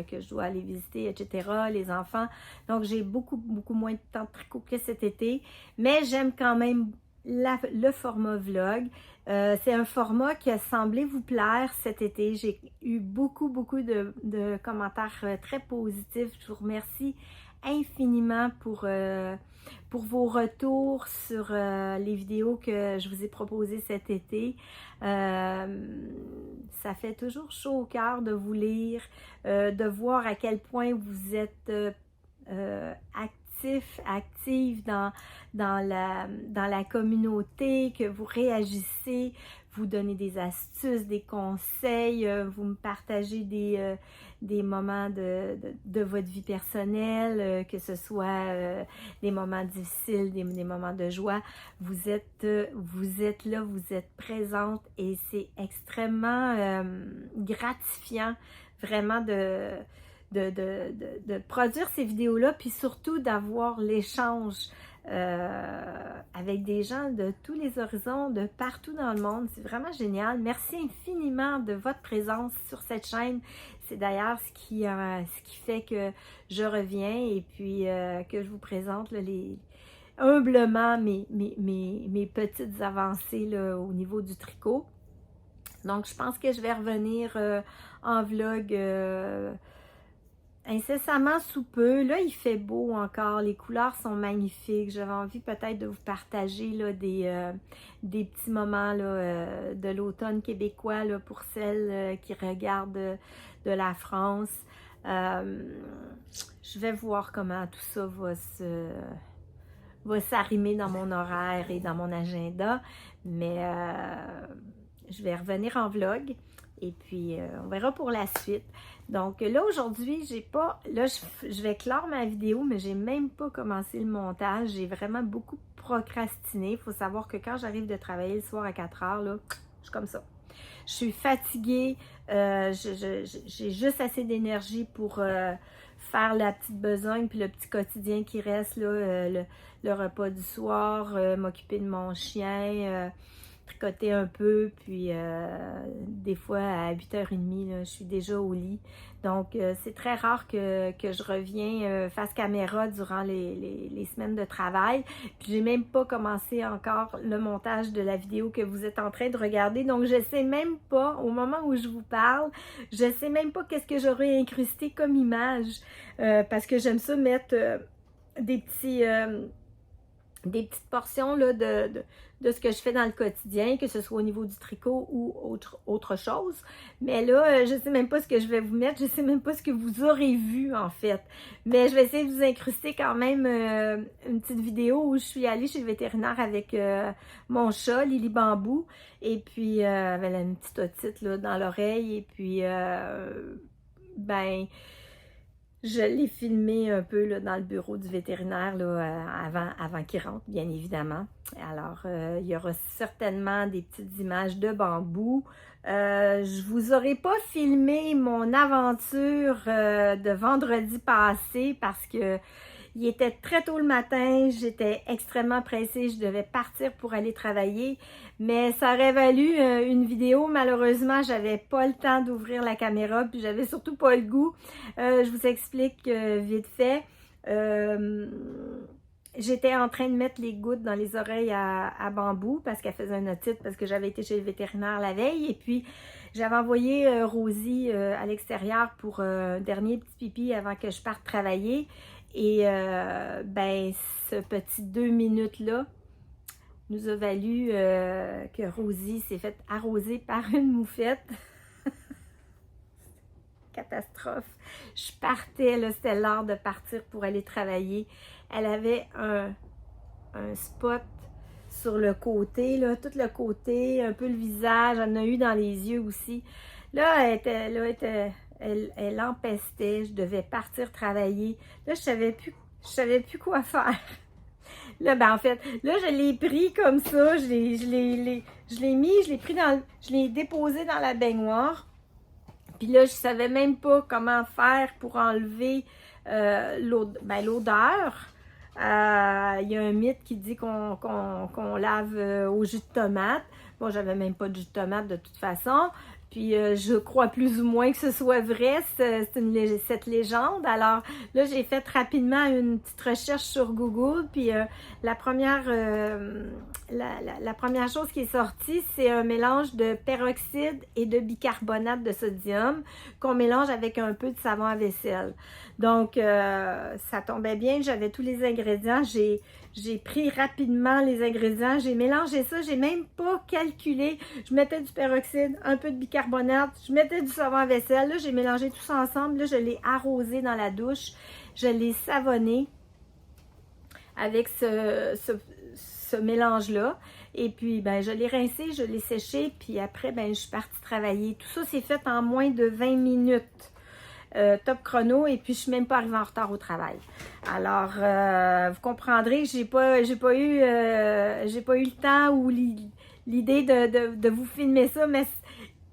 que je dois aller visiter, etc. Les enfants. Donc, j'ai beaucoup moins de temps de tricot que cet été. Mais j'aime quand même le format vlog. C'est un format qui a semblé vous plaire cet été. J'ai eu beaucoup de commentaires très positifs. Je vous remercie infiniment pour vos retours sur les vidéos que je vous ai proposées cet été. Ça fait toujours chaud au cœur de vous lire, de voir à quel point vous êtes active dans la communauté, que vous réagissez, vous donnez des astuces, des conseils, vous me partagez des moments de votre vie personnelle, que ce soit des moments difficiles, des moments de joie. Vous êtes là, vous êtes présente et c'est extrêmement gratifiant vraiment de produire ces vidéos-là, puis surtout d'avoir l'échange avec des gens de tous les horizons, de partout dans le monde. C'est vraiment génial. Merci infiniment de votre présence sur cette chaîne. C'est d'ailleurs ce qui fait que je reviens et puis que je vous présente là, humblement mes petites avancées là, au niveau du tricot. Donc, je pense que je vais revenir en vlog incessamment sous peu. Là, il fait beau encore. Les couleurs sont magnifiques. J'avais envie peut-être de vous partager là, des petits moments là, de l'automne québécois là, pour celles qui regardent de la France. Je vais voir comment tout ça va s'arrimer dans mon horaire et dans mon agenda. Mais je vais revenir en vlog. Et puis, on verra pour la suite. Donc là, aujourd'hui, je vais clore ma vidéo, mais j'ai même pas commencé le montage. J'ai vraiment beaucoup procrastiné. Il faut savoir que quand j'arrive de travailler le soir à 4 heures, là, je suis comme ça. Je suis fatiguée. J'ai juste assez d'énergie pour faire la petite besogne puis le petit quotidien qui reste, là, le repas du soir, m'occuper de mon chien, tricoter un peu, puis des fois à 8h30, là, je suis déjà au lit. Donc, c'est très rare que je reviens face caméra durant les semaines de travail. Puis, j'ai même pas commencé encore le montage de la vidéo que vous êtes en train de regarder. Donc, je sais même pas, au moment où je vous parle, je sais même pas qu'est-ce que j'aurais incrusté comme image. Parce que j'aime ça mettre des petites portions là, de ce que je fais dans le quotidien, que ce soit au niveau du tricot ou autre chose. Mais là, je ne sais même pas ce que je vais vous mettre, je ne sais même pas ce que vous aurez vu en fait. Mais je vais essayer de vous incruster quand même une petite vidéo où je suis allée chez le vétérinaire avec mon chat, Lily Bambou, et puis elle a une petite otite là, dans l'oreille, et puis ben... Je l'ai filmé un peu là, dans le bureau du vétérinaire là, avant qu'il rentre, bien évidemment. Alors, il y aura certainement des petites images de bambou. Je vous aurais pas filmé mon aventure de vendredi passé parce que il était très tôt le matin, j'étais extrêmement pressée, je devais partir pour aller travailler, mais ça aurait valu une vidéo. Malheureusement, j'avais pas le temps d'ouvrir la caméra, puis j'avais surtout pas le goût. Je vous explique vite fait. J'étais en train de mettre les gouttes dans les oreilles à Bambou parce qu'elle faisait une otite, parce que j'avais été chez le vétérinaire la veille, et puis j'avais envoyé Rosie à l'extérieur pour un dernier petit pipi avant que je parte travailler. Et ben, ce petit 2 minutes-là nous a valu que Rosie s'est fait arroser par une moufette. Catastrophe. Je partais, là, c'était l'heure de partir pour aller travailler. Elle avait un spot sur le côté, là, tout le côté, un peu le visage, elle en a eu dans les yeux aussi. Là, elle empestait, je devais partir travailler. Là, je savais plus quoi faire. Là, ben en fait, là, je l'ai pris comme ça, je l'ai déposé dans la baignoire. Puis là, je savais même pas comment faire pour enlever l'odeur. Il y a un mythe qui dit qu'on lave au jus de tomate. Bon, j'avais même pas de jus de tomate de toute façon. Puis je crois plus ou moins que ce soit vrai, cette légende. Alors là, j'ai fait rapidement une petite recherche sur Google. Puis la première chose qui est sortie, c'est un mélange de peroxyde et de bicarbonate de sodium qu'on mélange avec un peu de savon à vaisselle. Donc, ça tombait bien, j'avais tous les ingrédients. J'ai pris rapidement les ingrédients, j'ai mélangé ça, j'ai même pas calculé. Je mettais du peroxyde, un peu de bicarbonate, je mettais du savon à vaisselle. Là, j'ai mélangé tout ça ensemble. Là, je l'ai arrosé dans la douche. Je l'ai savonné avec ce mélange-là. Et puis, ben, je l'ai rincé, je l'ai séché. Puis après, ben, je suis partie travailler. Tout ça, c'est fait en moins de 20 minutes. Top chrono, et puis je suis même pas arrivée en retard au travail. Alors, vous comprendrez que j'ai pas eu le temps ou l'idée de vous filmer ça, mais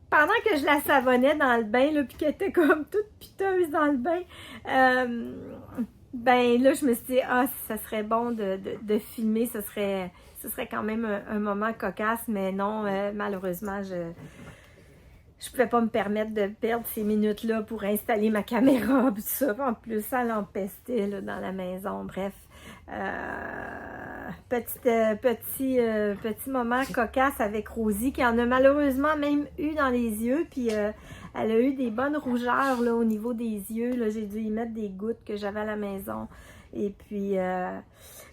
pendant que je la savonnais dans le bain, là, puis qu'elle était comme toute piteuse dans le bain, ben là, je me suis dit, ça serait bon de filmer, ce serait quand même un moment cocasse, mais non, malheureusement, je pouvais pas me permettre de perdre ces minutes-là pour installer ma caméra, tout ça. En plus, ça l'empestait là, dans la maison. Bref, petit moment cocasse avec Rosie, qui en a malheureusement même eu dans les yeux. Puis elle a eu des bonnes rougeurs là, au niveau des yeux. J'ai dû y mettre des gouttes que j'avais à la maison. Et puis...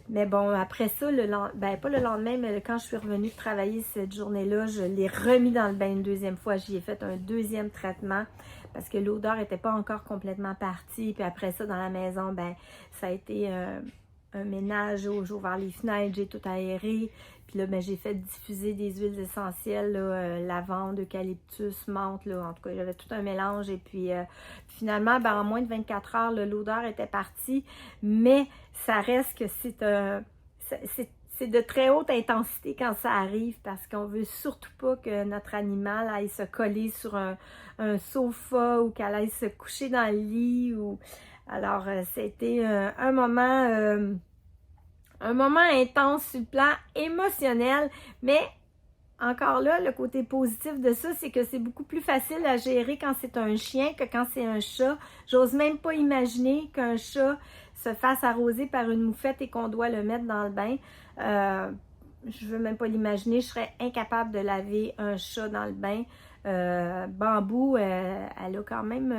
mais bon, après ça, pas le lendemain, mais quand je suis revenue de travailler cette journée-là, je l'ai remis dans le bain une deuxième fois. J'y ai fait un deuxième traitement parce que l'odeur n'était pas encore complètement partie. Puis après ça, dans la maison, ben ça a été un ménage. J'ai ouvert les fenêtres, j'ai tout aéré. Puis là, ben, j'ai fait diffuser des huiles essentielles, là, lavande, eucalyptus, menthe. Là, en tout cas, j'avais tout un mélange. Et puis, finalement, ben, en moins de 24 heures, l'odeur était partie. Mais ça reste que c'est de très haute intensité quand ça arrive parce qu'on veut surtout pas que notre animal aille se coller sur un sofa ou qu'elle aille se coucher dans le lit. Alors, c'était un moment intense sur le plan émotionnel, mais encore là, le côté positif de ça, c'est que c'est beaucoup plus facile à gérer quand c'est un chien que quand c'est un chat. J'ose même pas imaginer qu'un chat se fasse arroser par une moufette et qu'on doit le mettre dans le bain. Je veux même pas l'imaginer. Je serais incapable de laver un chat dans le bain. Bambou, elle a quand même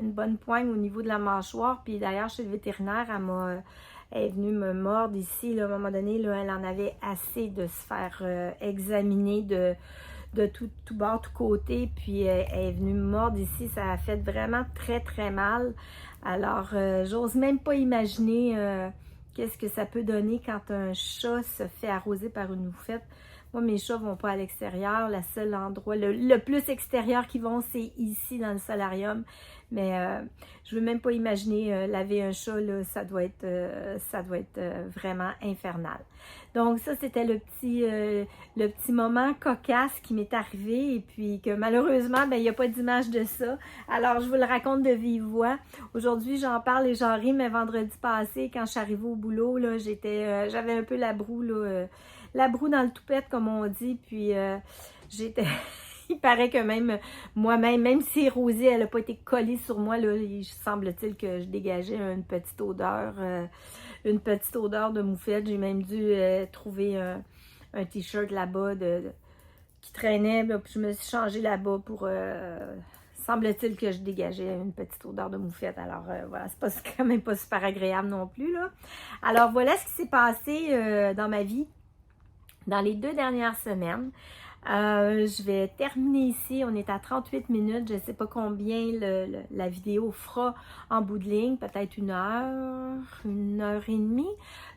une bonne poigne au niveau de la mâchoire. Puis d'ailleurs, chez le vétérinaire, elle est venue me mordre ici. Là, à un moment donné, là, elle en avait assez de se faire examiner de tout bord, tout côté. Puis elle est venue me mordre ici. Ça a fait vraiment très, très mal. Alors, j'ose même pas imaginer qu'est-ce que ça peut donner quand un chat se fait arroser par une moufette. Moi, mes chats vont pas à l'extérieur. Le seul endroit, le plus extérieur qu'ils vont, c'est ici dans le solarium. Mais je veux même pas imaginer laver un chat, là, ça doit être vraiment infernal. Donc ça, c'était le petit moment cocasse qui m'est arrivé et puis que malheureusement, ben, il n'y a pas d'image de ça. Alors, je vous le raconte de vive voix. Aujourd'hui, j'en parle et j'en ris, mais vendredi passé, quand je suis arrivée au boulot, là, j'avais un peu la broue, là, la broue dans le toupette, comme on dit, puis j'étais... Il paraît que même moi-même, même si Rosie, elle n'a pas été collée sur moi, là, il semble-t-il que je dégageais une petite odeur de moufette. J'ai même dû trouver un t-shirt là-bas qui traînait, là, puis je me suis changée là-bas pour... semble-t-il que je dégageais une petite odeur de moufette. Alors voilà, c'est quand même pas super agréable non plus, là. Alors voilà ce qui s'est passé dans ma vie dans les 2 dernières semaines. Je vais terminer ici. On est à 38 minutes. Je ne sais pas combien la vidéo fera en bout de ligne. Peut-être 1 heure, 1h30.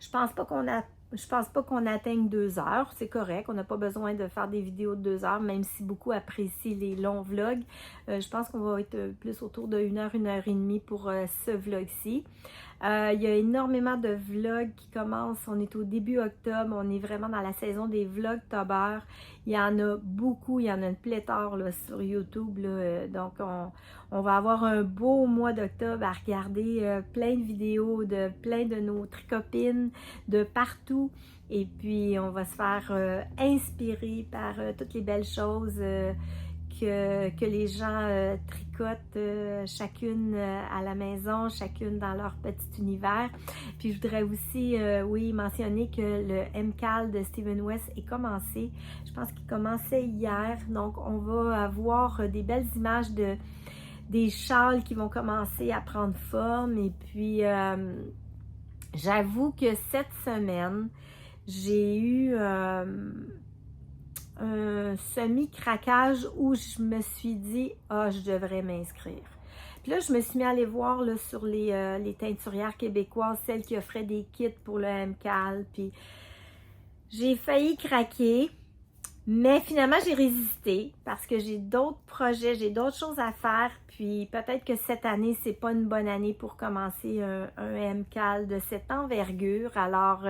Je pense pas qu'on atteigne 2 heures. C'est correct. On n'a pas besoin de faire des vidéos de 2 heures, même si beaucoup apprécient les longs vlogs. Je pense qu'on va être plus autour de 1 heure, 1h30 pour ce vlog-ci. Il y a énormément de vlogs qui commencent. On est au début octobre. On est vraiment dans la saison des vlogtober. Il y en a beaucoup. Il y en a une pléthore là, sur YouTube. Là. Donc, on va avoir un beau mois d'octobre à regarder plein de vidéos de plein de nos tricopines de partout. Et puis, on va se faire inspirer par toutes les belles choses que les gens tricotent chacune à la maison, chacune dans leur petit univers. Puis je voudrais aussi, oui, mentionner que le MCAL de Steven West est commencé. Je pense qu'il commençait hier. Donc, on va avoir des belles images des châles qui vont commencer à prendre forme. Et puis, j'avoue que cette semaine, j'ai eu... un semi-craquage où je me suis dit « Ah, je devrais m'inscrire ». Puis là, je me suis mis à aller voir là, sur les teinturières québécoises, celles qui offraient des kits pour le MCAL. Puis j'ai failli craquer, mais finalement, j'ai résisté parce que j'ai d'autres projets, j'ai d'autres choses à faire. Puis peut-être que cette année, c'est pas une bonne année pour commencer un MCAL de cette envergure. Alors...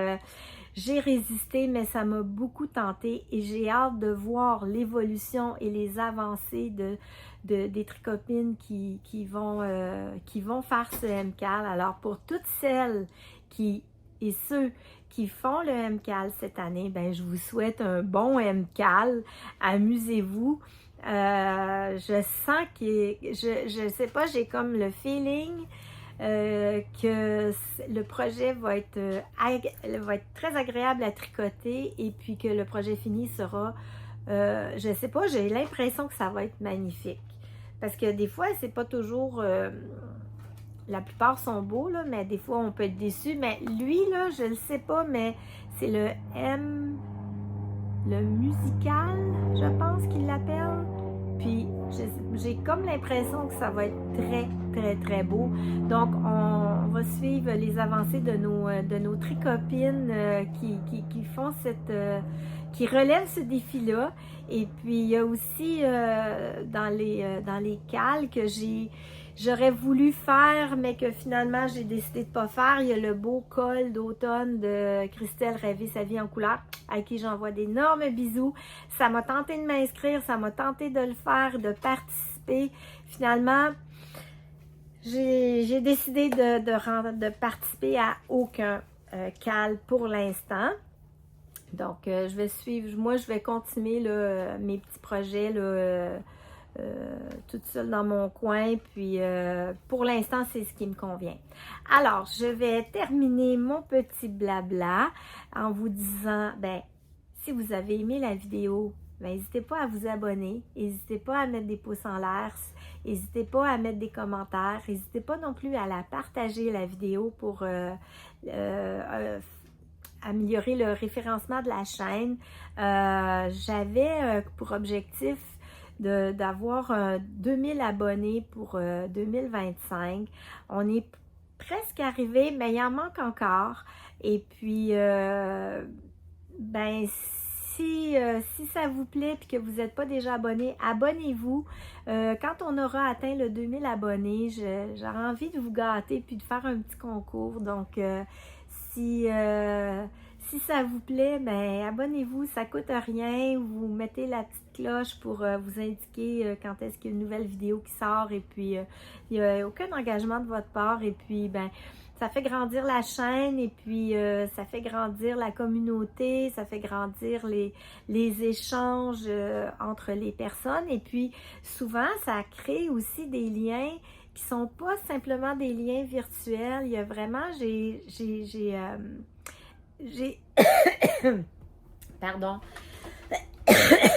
j'ai résisté, mais ça m'a beaucoup tenté et j'ai hâte de voir l'évolution et les avancées des tricopines qui vont faire ce MCAL. Alors, pour toutes celles et ceux qui font le MCAL cette année, ben, je vous souhaite un bon MCAL. Amusez-vous. Je sens je sais pas, j'ai comme le feeling que le projet va être très agréable à tricoter et puis que le projet fini sera, je sais pas, j'ai l'impression que ça va être magnifique. Parce que des fois, c'est pas toujours... la plupart sont beaux, là, mais des fois, on peut être déçu. Mais lui, là, je le sais pas, mais c'est le musical, je pense qu'il l'appelle. Puis, j'ai comme l'impression que ça va être très, très, très beau. Donc, on va suivre les avancées de nos tricopines qui font qui relèvent ce défi-là. Et puis, il y a aussi dans les cales que j'aurais voulu faire, mais que finalement, j'ai décidé de ne pas faire. Il y a le beau col d'automne de Christelle Rêver sa vie en couleur, à qui j'envoie d'énormes bisous. Ça m'a tenté de m'inscrire, ça m'a tenté de le faire, de participer. Finalement, j'ai décidé de participer à aucun cal pour l'instant. Donc, je vais suivre, moi, je vais continuer là, mes petits projets là, toute seule dans mon coin. Puis, pour l'instant, c'est ce qui me convient. Alors, je vais terminer mon petit blabla en vous disant, ben, si vous avez aimé la vidéo, ben, n'hésitez pas à vous abonner, n'hésitez pas à mettre des pouces en l'air, n'hésitez pas à mettre des commentaires, n'hésitez pas non plus à la partager la vidéo pour améliorer le référencement de la chaîne. J'avais pour objectif d'avoir 2000 abonnés pour 2025. On est presque arrivé, mais il en manque encore. Et puis, ben, si ça vous plaît et que vous n'êtes pas déjà abonné, abonnez-vous. Quand on aura atteint le 2000 abonnés, j'aurai envie de vous gâter puis de faire un petit concours. Donc, si ça vous plaît, ben abonnez-vous, ça ne coûte rien. Vous mettez la petite cloche pour vous indiquer quand est-ce qu'il y a une nouvelle vidéo qui sort. Et puis, il n'y a aucun engagement de votre part. Et puis, ben, ça fait grandir la chaîne et puis ça fait grandir la communauté, ça fait grandir les échanges entre les personnes. Et puis, souvent, ça crée aussi des liens qui sont pas simplement des liens virtuels. Il y a vraiment, pardon,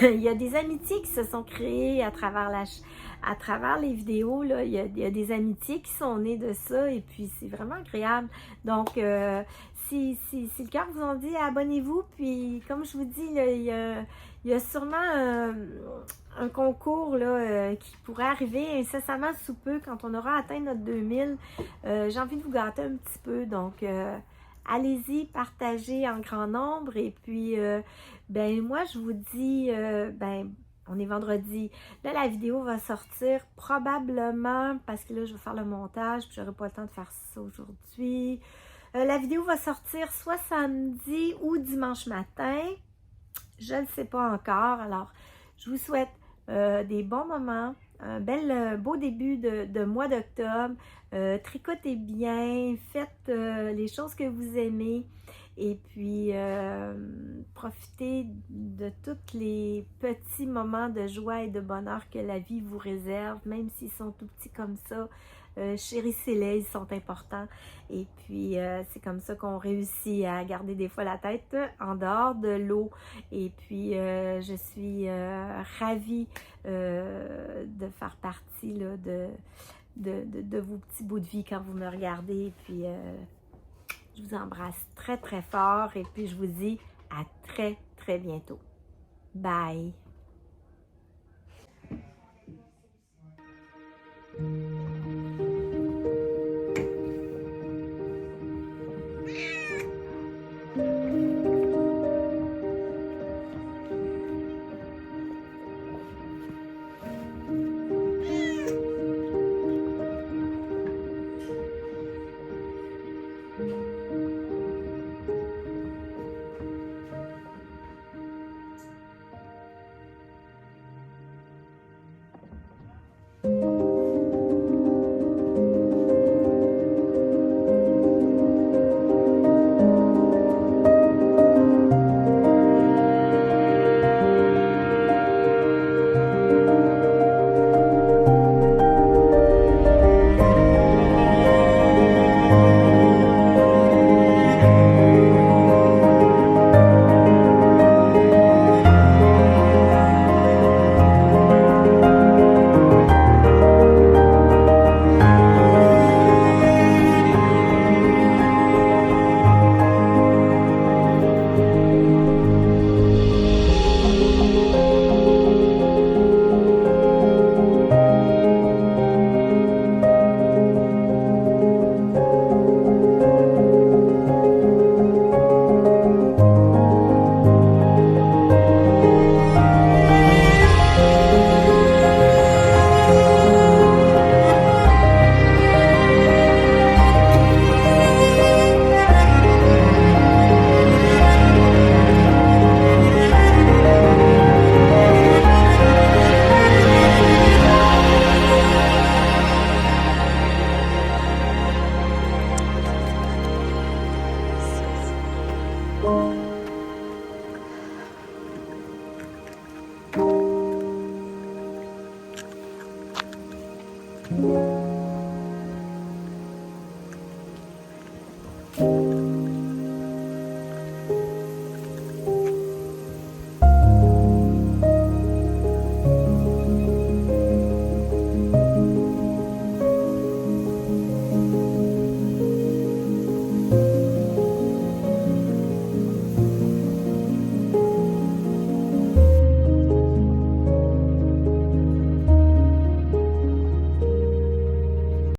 il y a des amitiés qui se sont créées à travers les vidéos. Là. Il y a des amitiés qui sont nées de ça et puis c'est vraiment agréable. Donc, si le cœur vous en dit, abonnez-vous. Puis, comme je vous dis, là, il y a sûrement un concours là, qui pourrait arriver incessamment sous peu quand on aura atteint notre 2000. J'ai envie de vous gâter un petit peu. Donc, allez-y, partagez en grand nombre. Et puis, ben moi, je vous dis, ben, on est vendredi. Là, la vidéo va sortir probablement, parce que là, je vais faire le montage, puis j'aurai pas le temps de faire ça aujourd'hui. La vidéo va sortir soit samedi ou dimanche matin. Je ne sais pas encore. Alors, je vous souhaite des bons moments, un beau début de mois d'octobre. Tricotez bien, faites les choses que vous aimez et puis profitez de tous les petits moments de joie et de bonheur que la vie vous réserve, même s'ils sont tout petits comme ça. Chérissez-les, ils sont importants. Et puis, c'est comme ça qu'on réussit à garder des fois la tête en dehors de l'eau. Et puis, je suis ravie de faire partie là, de vos petits bouts de vie quand vous me regardez. Et puis, je vous embrasse très, très fort. Et puis, je vous dis à très, très bientôt. Bye! Bye!